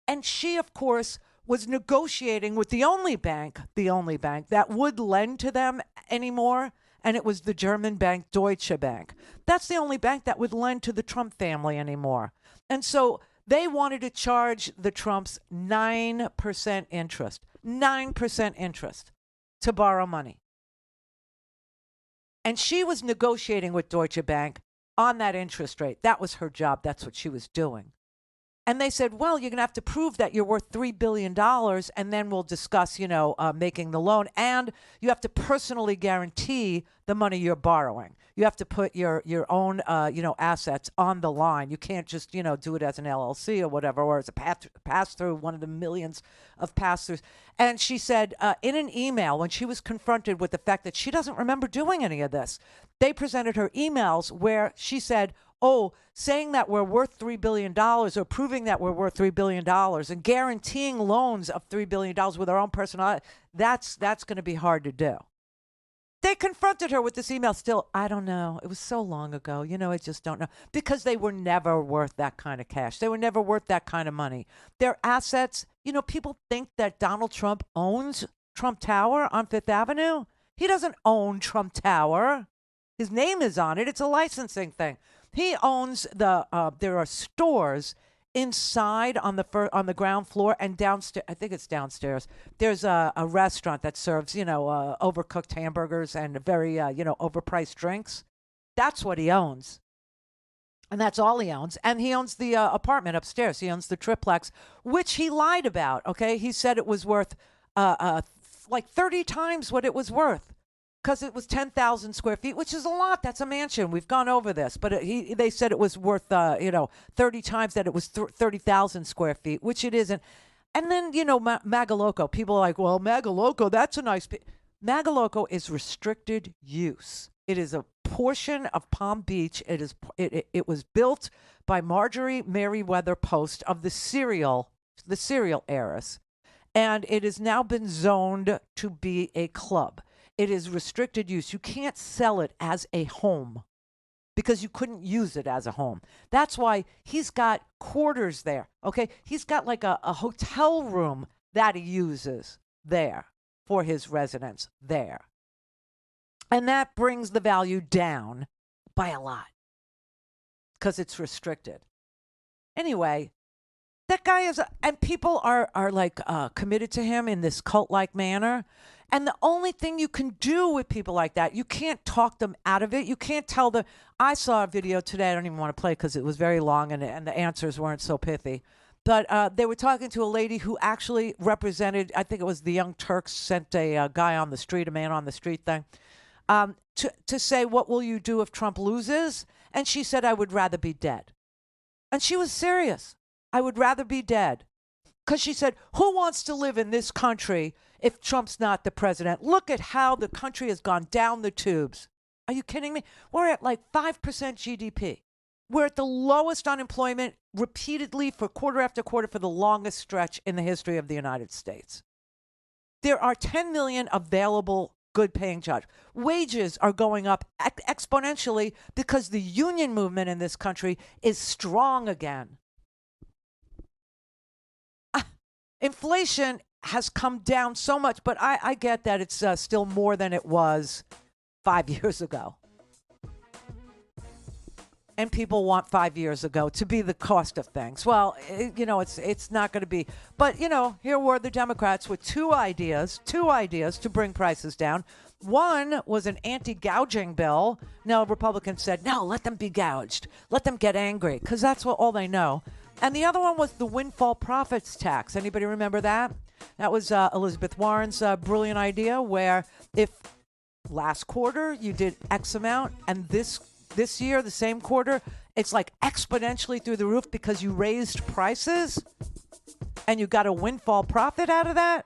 And she, of course, was negotiating with the only bank that would lend to them anymore. And it was the German bank, Deutsche Bank. That's the only bank that would lend to the Trump family anymore. And so They wanted to charge the Trumps 9% interest. 9% interest to borrow money. And she was negotiating with Deutsche Bank on that interest rate. That was her job. That's what she was doing. And they said, well, you're going to have to prove that you're worth $3 billion, and then we'll discuss, making the loan. And you have to personally guarantee the money you're borrowing. You have to put your own, assets on the line. You can't just, do it as an LLC or whatever, or as a pass-through, one of the millions of pass-throughs. And she said in an email, when she was confronted with the fact that she doesn't remember doing any of this, they presented her emails where she said, saying that we're worth $3 billion or proving that we're worth $3 billion and guaranteeing loans of $3 billion with our own personal, that's going to be hard to do. They confronted her with this email. Still, I don't know. It was so long ago. I just don't know. Because they were never worth that kind of cash. They were never worth that kind of money. Their assets, people think that Donald Trump owns Trump Tower on Fifth Avenue. He doesn't own Trump Tower. His name is on it. It's a licensing thing. He owns there are stores inside on the ground floor and downstairs. I think it's downstairs. There's a restaurant that serves, overcooked hamburgers and very, overpriced drinks. That's what he owns. And that's all he owns. And he owns the apartment upstairs. He owns the triplex, which he lied about. Okay. He said it was worth like 30 times what it was worth. Because it was 10,000 square feet, which is a lot. That's a mansion. We've gone over this. But they said it was worth, 30 times that it was 30,000 square feet, which it isn't. And then, Magaloco. People are like, well, Magaloco, that's a nice... Magaloco is restricted use. It is a portion of Palm Beach. It was built by Marjorie Merriweather Post of the cereal heiress. And it has now been zoned to be a club. It is restricted use. You can't sell it as a home because you couldn't use it as a home. That's why he's got quarters there, okay? He's got like a hotel room that he uses there for his residence there. And that brings the value down by a lot because it's restricted. Anyway, that guy is, and people are like committed to him in this cult-like manner. And the only thing you can do with people like that, you can't talk them out of it. You can't tell them. I saw a video today. I don't even want to play because it was very long and the answers weren't so pithy. But they were talking to a lady who actually represented, I think it was the Young Turks sent a guy on the street, a man on the street thing, to say, what will you do if Trump loses? And she said, I would rather be dead. And she was serious. I would rather be dead. Because she said, who wants to live in this country if Trump's not the president? Look at how the country has gone down the tubes. Are you kidding me? We're at like 5% GDP. We're at the lowest unemployment repeatedly for quarter after quarter for the longest stretch in the history of the United States. There are 10 million available good-paying jobs. Wages are going up exponentially because the union movement in this country is strong again. Inflation has come down so much, but I get that it's still more than it was 5 years ago. And people want 5 years ago to be the cost of things. Well, it's not going to be. But, here were the Democrats with two ideas to bring prices down. One was an anti-gouging bill. No, Republicans said, no, let them be gouged. Let them get angry, because that's all they know. And the other one was the windfall profits tax. Anybody remember that? That was Elizabeth Warren's brilliant idea, where if last quarter you did X amount and this year, the same quarter, it's like exponentially through the roof because you raised prices and you got a windfall profit out of that.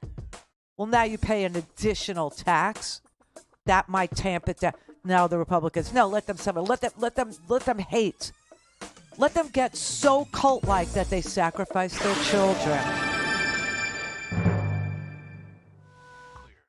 Well, now you pay an additional tax. That might tamp it down. Now the Republicans, no, let them suffer. Let them hate. Let them get so cult-like that they sacrifice their children.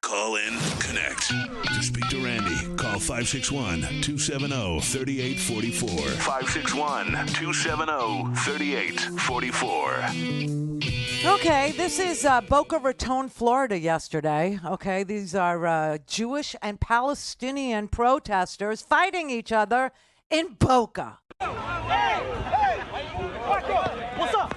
Call in, connect. To speak to Randi, call 561-270-3844. 561-270-3844. Okay, this is Boca Raton, Florida yesterday. Okay, these are Jewish and protesters fighting each other in Boca. Hey! What's up?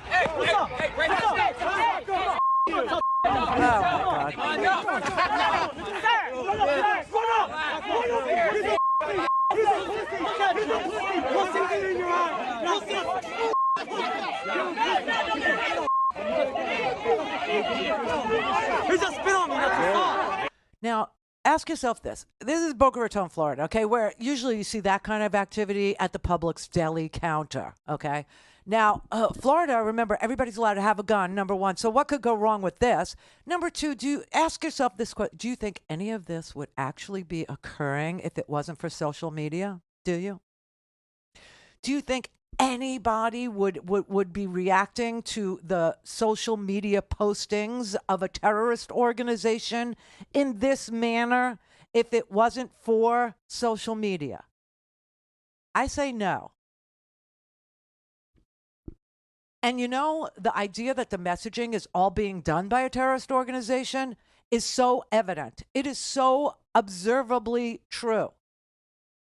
Now, ask yourself this. This is Boca Raton, Florida, okay, where usually you see that kind of activity at the Publix deli counter, okay? Now, Florida, remember, everybody's allowed to have a gun, number one. So what could go wrong with this? Number two, ask yourself this question. Do you think any of this would actually be occurring if it wasn't for social media? Do you? Do you think anybody would be reacting to the social media postings of a terrorist organization in this manner if it wasn't for social media? I say no. And you know, the idea that the messaging is all being done by a terrorist organization is so evident. It is so observably true.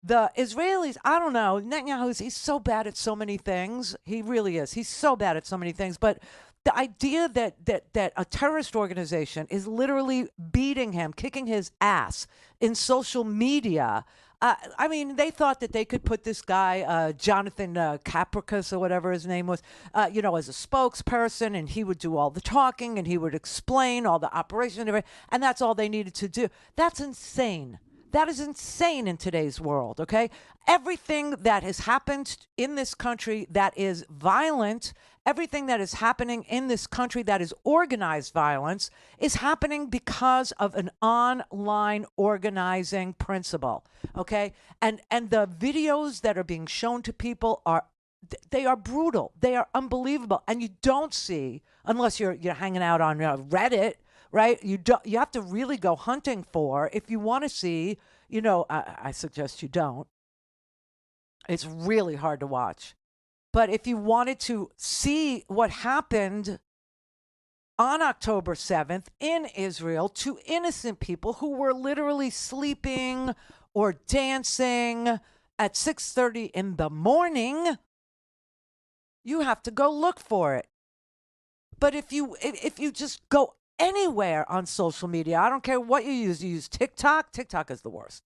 The Israelis, I don't know, Netanyahu, he's so bad at so many things. He really is. He's so bad at so many things. But the idea that a terrorist organization is literally beating him, kicking his ass in social media. I mean, they thought that they could put this guy, Jonathan Capricus or whatever his name was, as a spokesperson, and he would do all the talking and he would explain all the operation and everything, and that's all they needed to do. That's insane. That is insane in today's world, okay? Everything that has happened in this country that is violent, everything that is happening in this country that is organized violence is happening because of an online organizing principle, okay? And the videos that are being shown to people they are brutal. They are unbelievable. And you don't see, unless you're hanging out on Reddit, right? You have to really go hunting for, if you want to see, I suggest you don't. It's really hard to watch. But if you wanted to see what happened on October 7th in Israel to innocent people who were literally sleeping or dancing at 6:30 in the morning, you have to go look for it. But if you just go anywhere on social media, I don't care what you use TikTok. TikTok is the worst.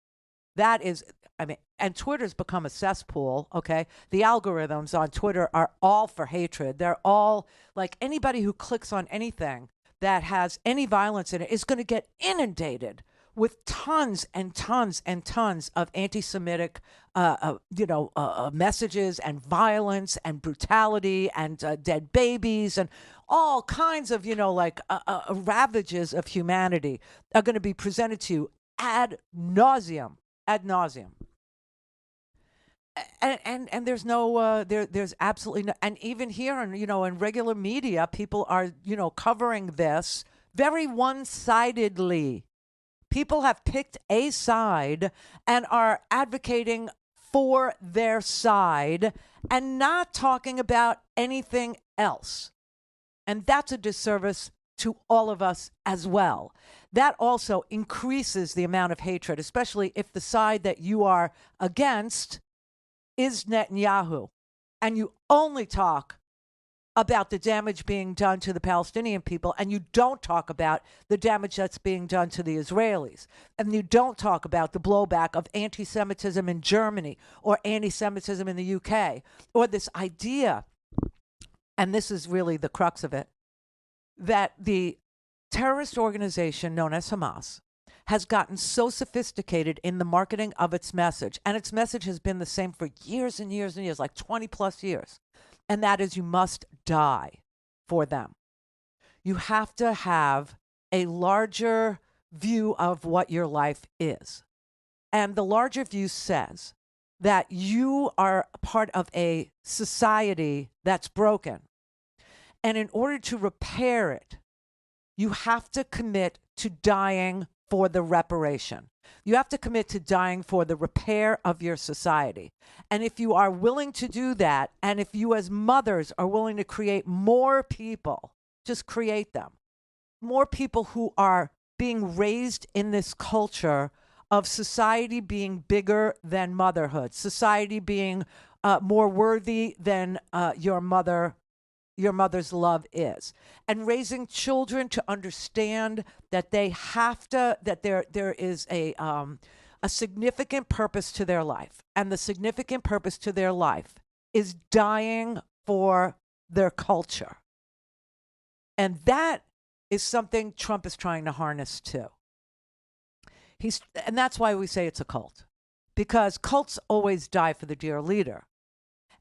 That is, and Twitter's become a cesspool, okay? The algorithms on Twitter are all for hatred. They're all, like, anybody who clicks on anything that has any violence in it is going to get inundated with tons and tons and tons of anti-Semitic, messages and violence and brutality and dead babies and all kinds of, ravages of humanity are going to be presented to you ad nauseum. And there's no, there's absolutely no, and even here in regular media, people are, covering this very one-sidedly. People have picked a side and are advocating for their side and not talking about anything else. And that's a disservice to all of us as well. That also increases the amount of hatred, especially if the side that you are against is Netanyahu, and you only talk about the damage being done to the Palestinian people, and you don't talk about the damage that's being done to the Israelis, and you don't talk about the blowback of anti-Semitism in Germany or anti-Semitism in the UK, or this idea, and this is really the crux of it, that the terrorist organization known as Hamas has gotten so sophisticated in the marketing of its message, and its message has been the same for years and years and years, like 20 plus years, and that is you must die for them. You have to have a larger view of what your life is. And the larger view says that you are part of a society that's broken. And in order to repair it, you have to commit to dying for the reparation. You have to commit to dying for the repair of your society. And if you are willing to do that, and if you as mothers are willing to create more people, just create them, more people who are being raised in this culture of society being bigger than motherhood, society being more worthy than your mother your mother's love is, and raising children to understand that they have to, that there is a significant purpose to their life, and the significant purpose to their life is dying for their culture. And that is something Trump is trying to harness too. And that's why we say it's a cult, because cults always die for the dear leader.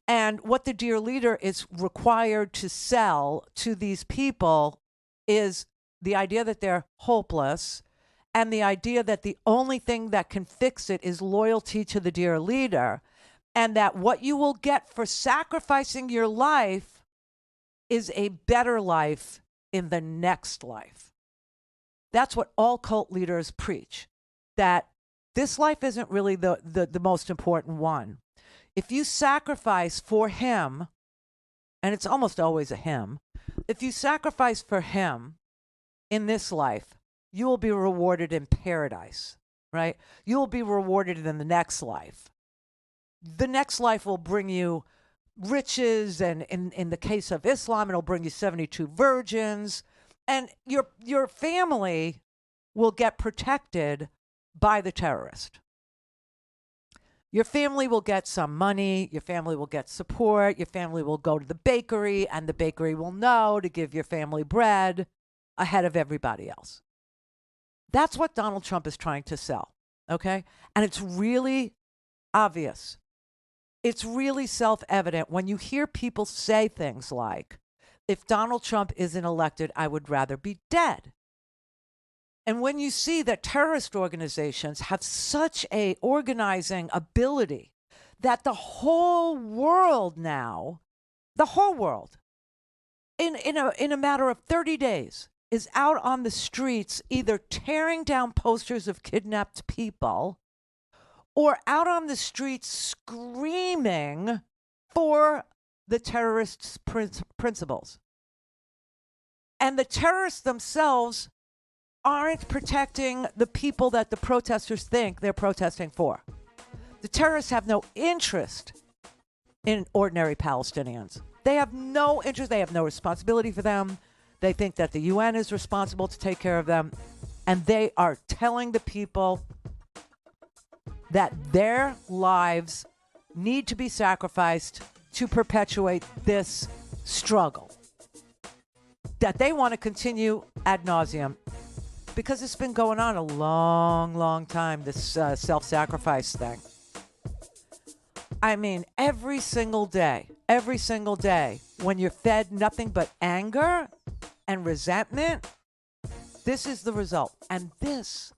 And what the dear leader is required to sell to these people is the idea that they're hopeless, and the idea that the only thing that can fix it is loyalty to the dear leader, and that what you will get for sacrificing your life is a better life in the next life. That's what all cult leaders preach, that this life isn't really the most important one. If you sacrifice for him, and it's almost always a him, if you sacrifice for him in this life, you will be rewarded in paradise, right? You will be rewarded in the next life. The next life will bring you riches, and in the case of Islam, it'll bring you 72 virgins, and your family will get protected by the terrorist. Your family will get some money, your family will get support, your family will go to the bakery, and the bakery will know to give your family bread ahead of everybody else. That's what Donald Trump is trying to sell, okay? And it's really obvious. It's really self-evident when you hear people say things like, if Donald Trump isn't elected, I would rather be dead. And when you see that terrorist organizations have such a organizing ability that the whole world now, the whole world, in a matter of 30 days, is out on the streets either tearing down posters of kidnapped people or out on the streets screaming for the terrorists' principles. And the terrorists themselves aren't protecting the people that the protesters think they're protesting for. The terrorists have no interest in ordinary Palestinians. They have no interest. They have no responsibility for them. They think that the UN is responsible to take care of them. And they are telling the people that their lives need to be sacrificed to perpetuate this struggle that they want to continue ad nauseum, because it's been going on a long, long time, this self-sacrifice thing. I mean, every single day, when you're fed nothing but anger and resentment, this is the result. And this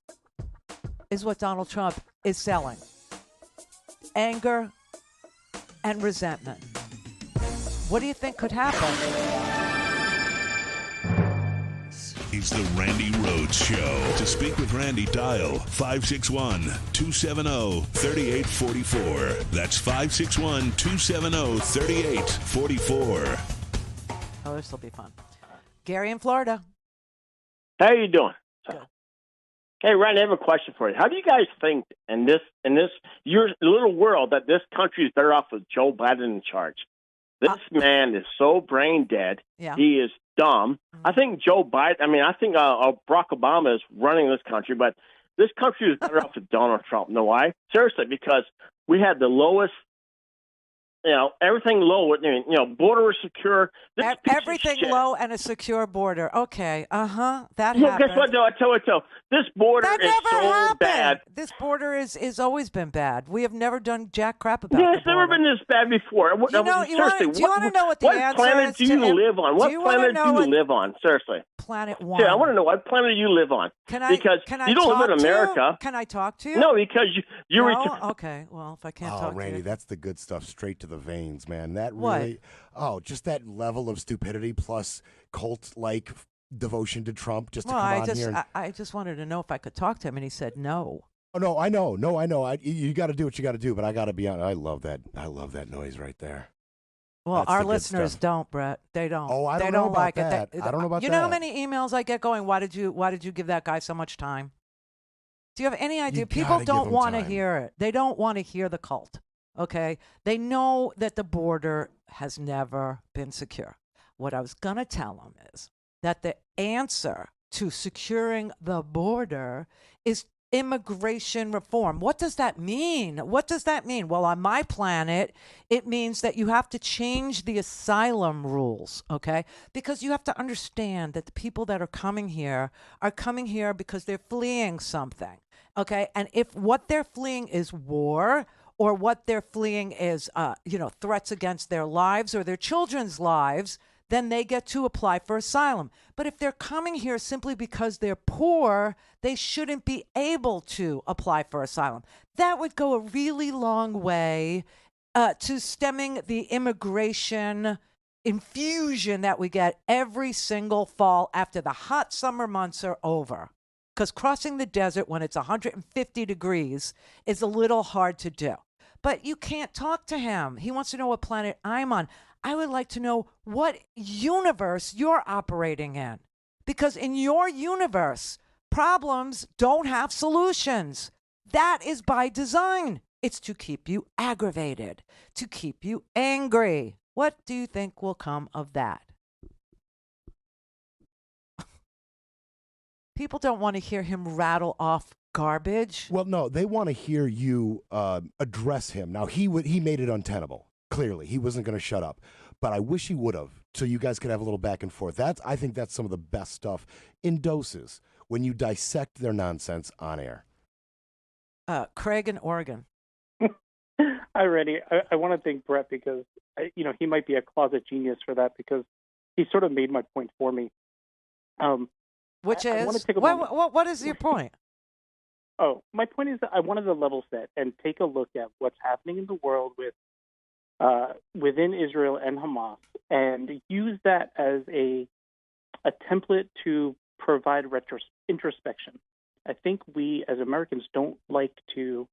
is what Donald Trump is selling. Anger and resentment. What do you think could happen? It's the Randi Rhodes Show. To speak with Randi, dial 561-270-3844. That's 561-270-3844. Oh, this will be fun. Gary in Florida. How you doing? Good. Hey, Rand, I have a question for you. How do you guys think in this your little world that this country is better off with Joe Biden in charge? This man is so brain dead. Yeah. He is dumb. I think Joe Biden, I think Barack Obama is running this country, but this country is better off with Donald Trump. Know why? Seriously, because we had the lowest, everything low. Border was secure. Everything low and a secure border. Okay. That happened. Guess what, though? I tell you, this border is so bad. This border is always been bad. We have never done jack crap about it. Yeah, it's never been this bad before. Do you want to know what the answer is? What planet do you live on? What planet do you live on? Seriously. Planet one. Yeah, I want to know what planet do you live on. Because you don't live in America. Can I talk to you? No, because you're... No? Okay, well, if I can't talk Randy, to you. that's the good stuff, straight to the veins, man. That really... What? Just that level of stupidity plus cult-like devotion to Trump just to come on here. I just wanted to know if I could talk to him, and he said no. Oh, no, I know. No, I know. You got to do what you got to do, but I got to be honest. I love that noise right there. Well, That's our listeners don't, Brett. They don't. Oh, I don't they know don't about like that. it. I don't know about You know how that. many emails I get going? Why did you give that guy so much time? Do you have any idea? You People gotta don't give him want to time. hear it. They don't want to hear the cult. Okay, they know that the border has never been secure. What I was going to tell him is that the answer to securing the border is immigration reform. What does that mean? What does that mean? Well, on my planet, it means that you have to change the asylum rules, okay? Because you have to understand that the people that are coming here because they're fleeing something, okay? And if what they're fleeing is war, or what they're fleeing is, threats against their lives or their children's lives, then they get to apply for asylum. But if they're coming here simply because they're poor, they shouldn't be able to apply for asylum. That would go a really long way to stemming the immigration infusion that we get every single fall after the hot summer months are over. Because crossing the desert when it's 150 degrees is a little hard to do. But you can't talk to him. He wants to know what planet I'm on. I would like to know what universe you're operating in. Because in your universe, problems don't have solutions. That is by design. It's to keep you aggravated, to keep you angry. What do you think will come of that? People don't want to hear him rattle off garbage. Well, no, they want to hear you address him. Now, he made it untenable. Clearly, he wasn't going to shut up. But I wish he would have, so you guys could have a little back and forth. I think that's some of the best stuff in doses when you dissect their nonsense on air. Craig in Oregon. Hi, Randy. I want to thank Brett because, he might be a closet genius for that because he sort of made my point for me. Which is? What is your point? Oh, my point is that I wanted to level set and take a look at what's happening in the world within Israel and Hamas and use that as a template to provide introspection. I think we as Americans don't like to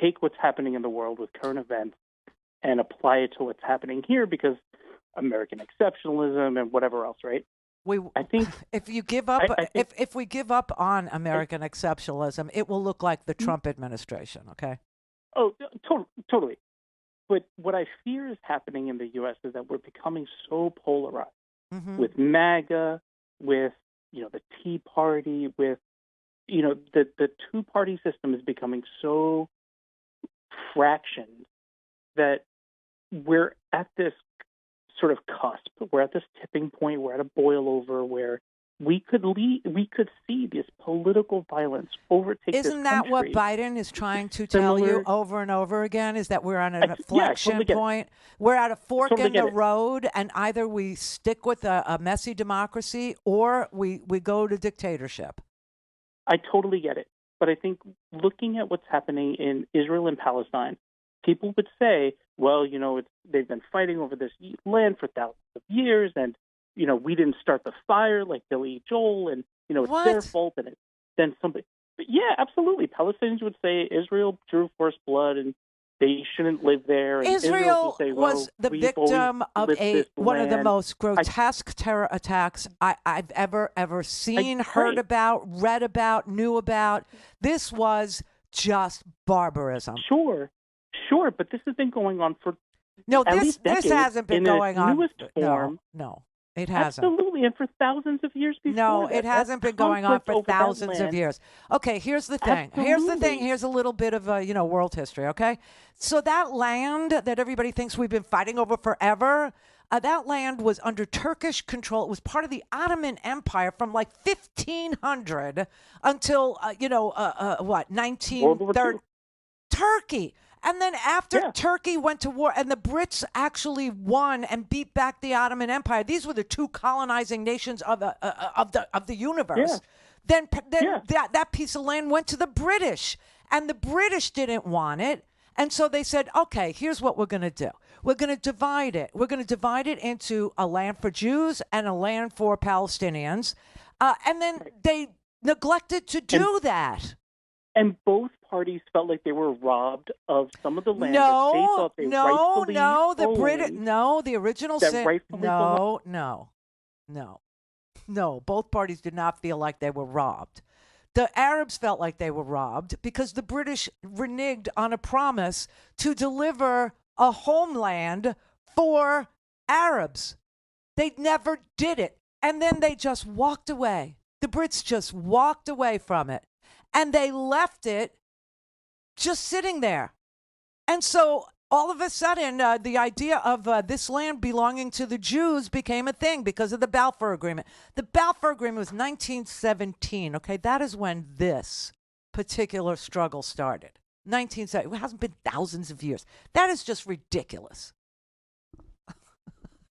take what's happening in the world with current events and apply it to what's happening here because American exceptionalism and whatever else, right? I think if you give up, if we give up on American exceptionalism, it will look like the Trump administration. Okay. Oh, totally. But what I fear is happening in the U.S. is that we're becoming so polarized with MAGA, with the Tea Party, with the two-party system is becoming so fractioned that we're at this sort of cusp. We're at this tipping point. We're at a boil over where we could see this political violence overtake this country. Isn't that what Biden is trying to tell you over and over again? Is that we're on an inflection point? We're at a fork in the road, and either we stick with a messy democracy or we go to dictatorship. I totally get it. But I think looking at what's happening in Israel and Palestine, people would say, well, they've been fighting over this land for thousands of years, and we didn't start the fire like Billy Joel, and it's their fault, and then somebody. But yeah, absolutely. Palestinians would say Israel drew first blood, and they shouldn't live there. And Israel say, was the victim of one of the most grotesque terror attacks I've ever seen, heard about, read about, knew about. This was just barbarism. Sure, but this has been going on for this hasn't been going on. Form. No, it hasn't. Absolutely, and for thousands of years before. No, it hasn't been going on for thousands of years. Okay, here's the thing. Here's a little bit of world history. Okay, so that land that everybody thinks we've been fighting over forever. That land was under Turkish control. It was part of the Ottoman Empire from like 1500 until 1930. Turkey. And then after Turkey went to war and the Brits actually won and beat back the Ottoman Empire, these were the two colonizing nations of the universe. Yeah. Then that piece of land went to the British, and the British didn't want it. And so they said, okay, here's what we're going to do. We're going to divide it. We're going to divide it into a land for Jews and a land for Palestinians. And then they neglected to do that. And both parties felt like they were robbed of some of the land that they thought they rightfully owned. The original sin. No. Both parties did not feel like they were robbed. The Arabs felt like they were robbed because the British reneged on a promise to deliver a homeland for Arabs. They never did it. And then they just walked away. The Brits just walked away from it. And they left it just sitting there. And so all of a sudden, the idea of this land belonging to the Jews became a thing because of the Balfour Agreement. The Balfour Agreement was 1917. Okay, that is when this particular struggle started. 1970. It hasn't been thousands of years. That is just ridiculous.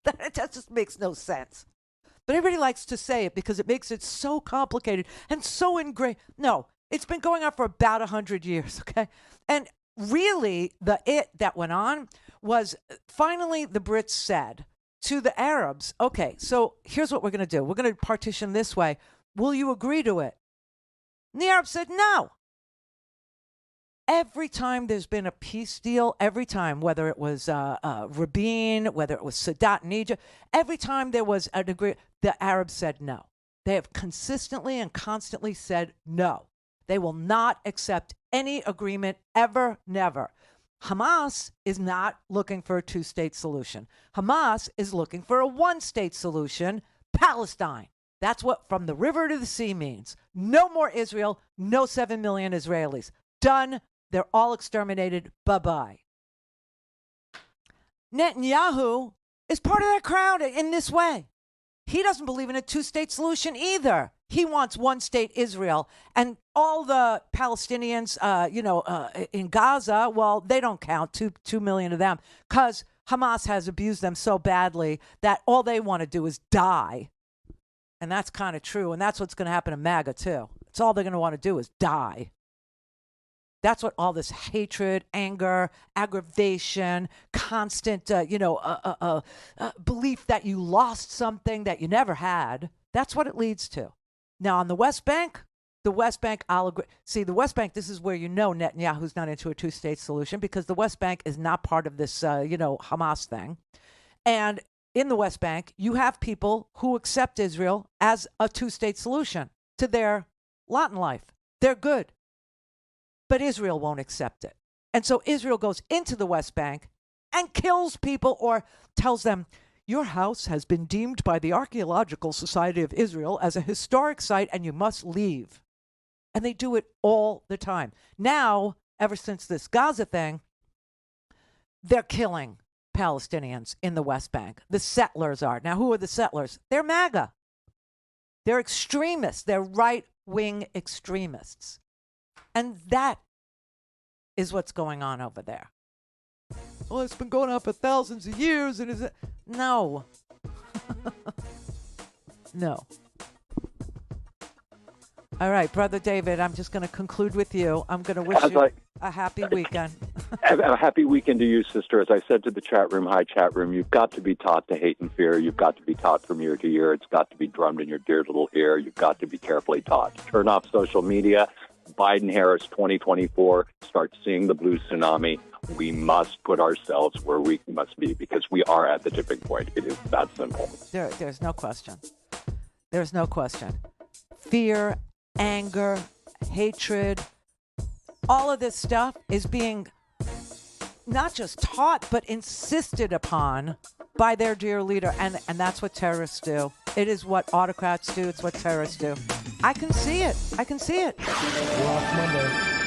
That just makes no sense. But everybody likes to say it because it makes it so complicated and so ingrained. No, it's been going on for about 100 years, okay? And really, that went on was finally the Brits said to the Arabs, okay, so here's what we're going to do. We're going to partition this way. Will you agree to it? And the Arabs said no. Every time there's been a peace deal, every time, whether it was Rabin, whether it was Sadat in Egypt, every time there was an agreement, the Arabs said no. They have consistently and constantly said no. They will not accept any agreement ever, never. Hamas is not looking for a two-state solution. Hamas is looking for a one-state solution, Palestine. That's what from the river to the sea means. No more Israel, no 7 million Israelis. Done. They're all exterminated. Bye-bye. Netanyahu is part of that crowd in this way. He doesn't believe in a two-state solution either. He wants one-state Israel. And all the Palestinians, in Gaza, well, they don't count, 2 million of them, because Hamas has abused them so badly that all they want to do is die. And that's kind of true. And that's what's going to happen to MAGA, too. It's all they're going to want to do is die. That's what all this hatred, anger, aggravation, constant, belief that you lost something that you never had. That's what it leads to. Now, on the West Bank, I'll agree. See, the West Bank, this is where you know Netanyahu's not into a two-state solution because the West Bank is not part of this, Hamas thing. And in the West Bank, you have people who accept Israel as a two-state solution to their lot in life. They're good. But Israel won't accept it. And so Israel goes into the West Bank and kills people or tells them, your house has been deemed by the Archaeological Society of Israel as a historic site and you must leave. And they do it all the time. Now, ever since this Gaza thing, they're killing Palestinians in the West Bank. The settlers are. Now, who are the settlers? They're MAGA. They're extremists. They're right-wing extremists. And that is what's going on over there. Well, it's been going on for thousands of years. And is it? No. No. All right, Brother David, I'm just going to conclude with you. I'm going to wish you a happy weekend. A happy weekend to you, sister. As I said to the chat room, hi, chat room, you've got to be taught to hate and fear. You've got to be taught from year to year. It's got to be drummed in your dear little ear. You've got to be carefully taught. Turn off social media. Biden-Harris 2024, start seeing the blue tsunami. We must put ourselves where we must be because we are at the tipping point. It is that simple. There's no question. There's no question. Fear, anger, hatred, all of this stuff is being not just taught, but insisted upon by their dear leader. And that's what terrorists do. It is what autocrats do. It's what terrorists do. I can see it. I can see it. We're off Monday.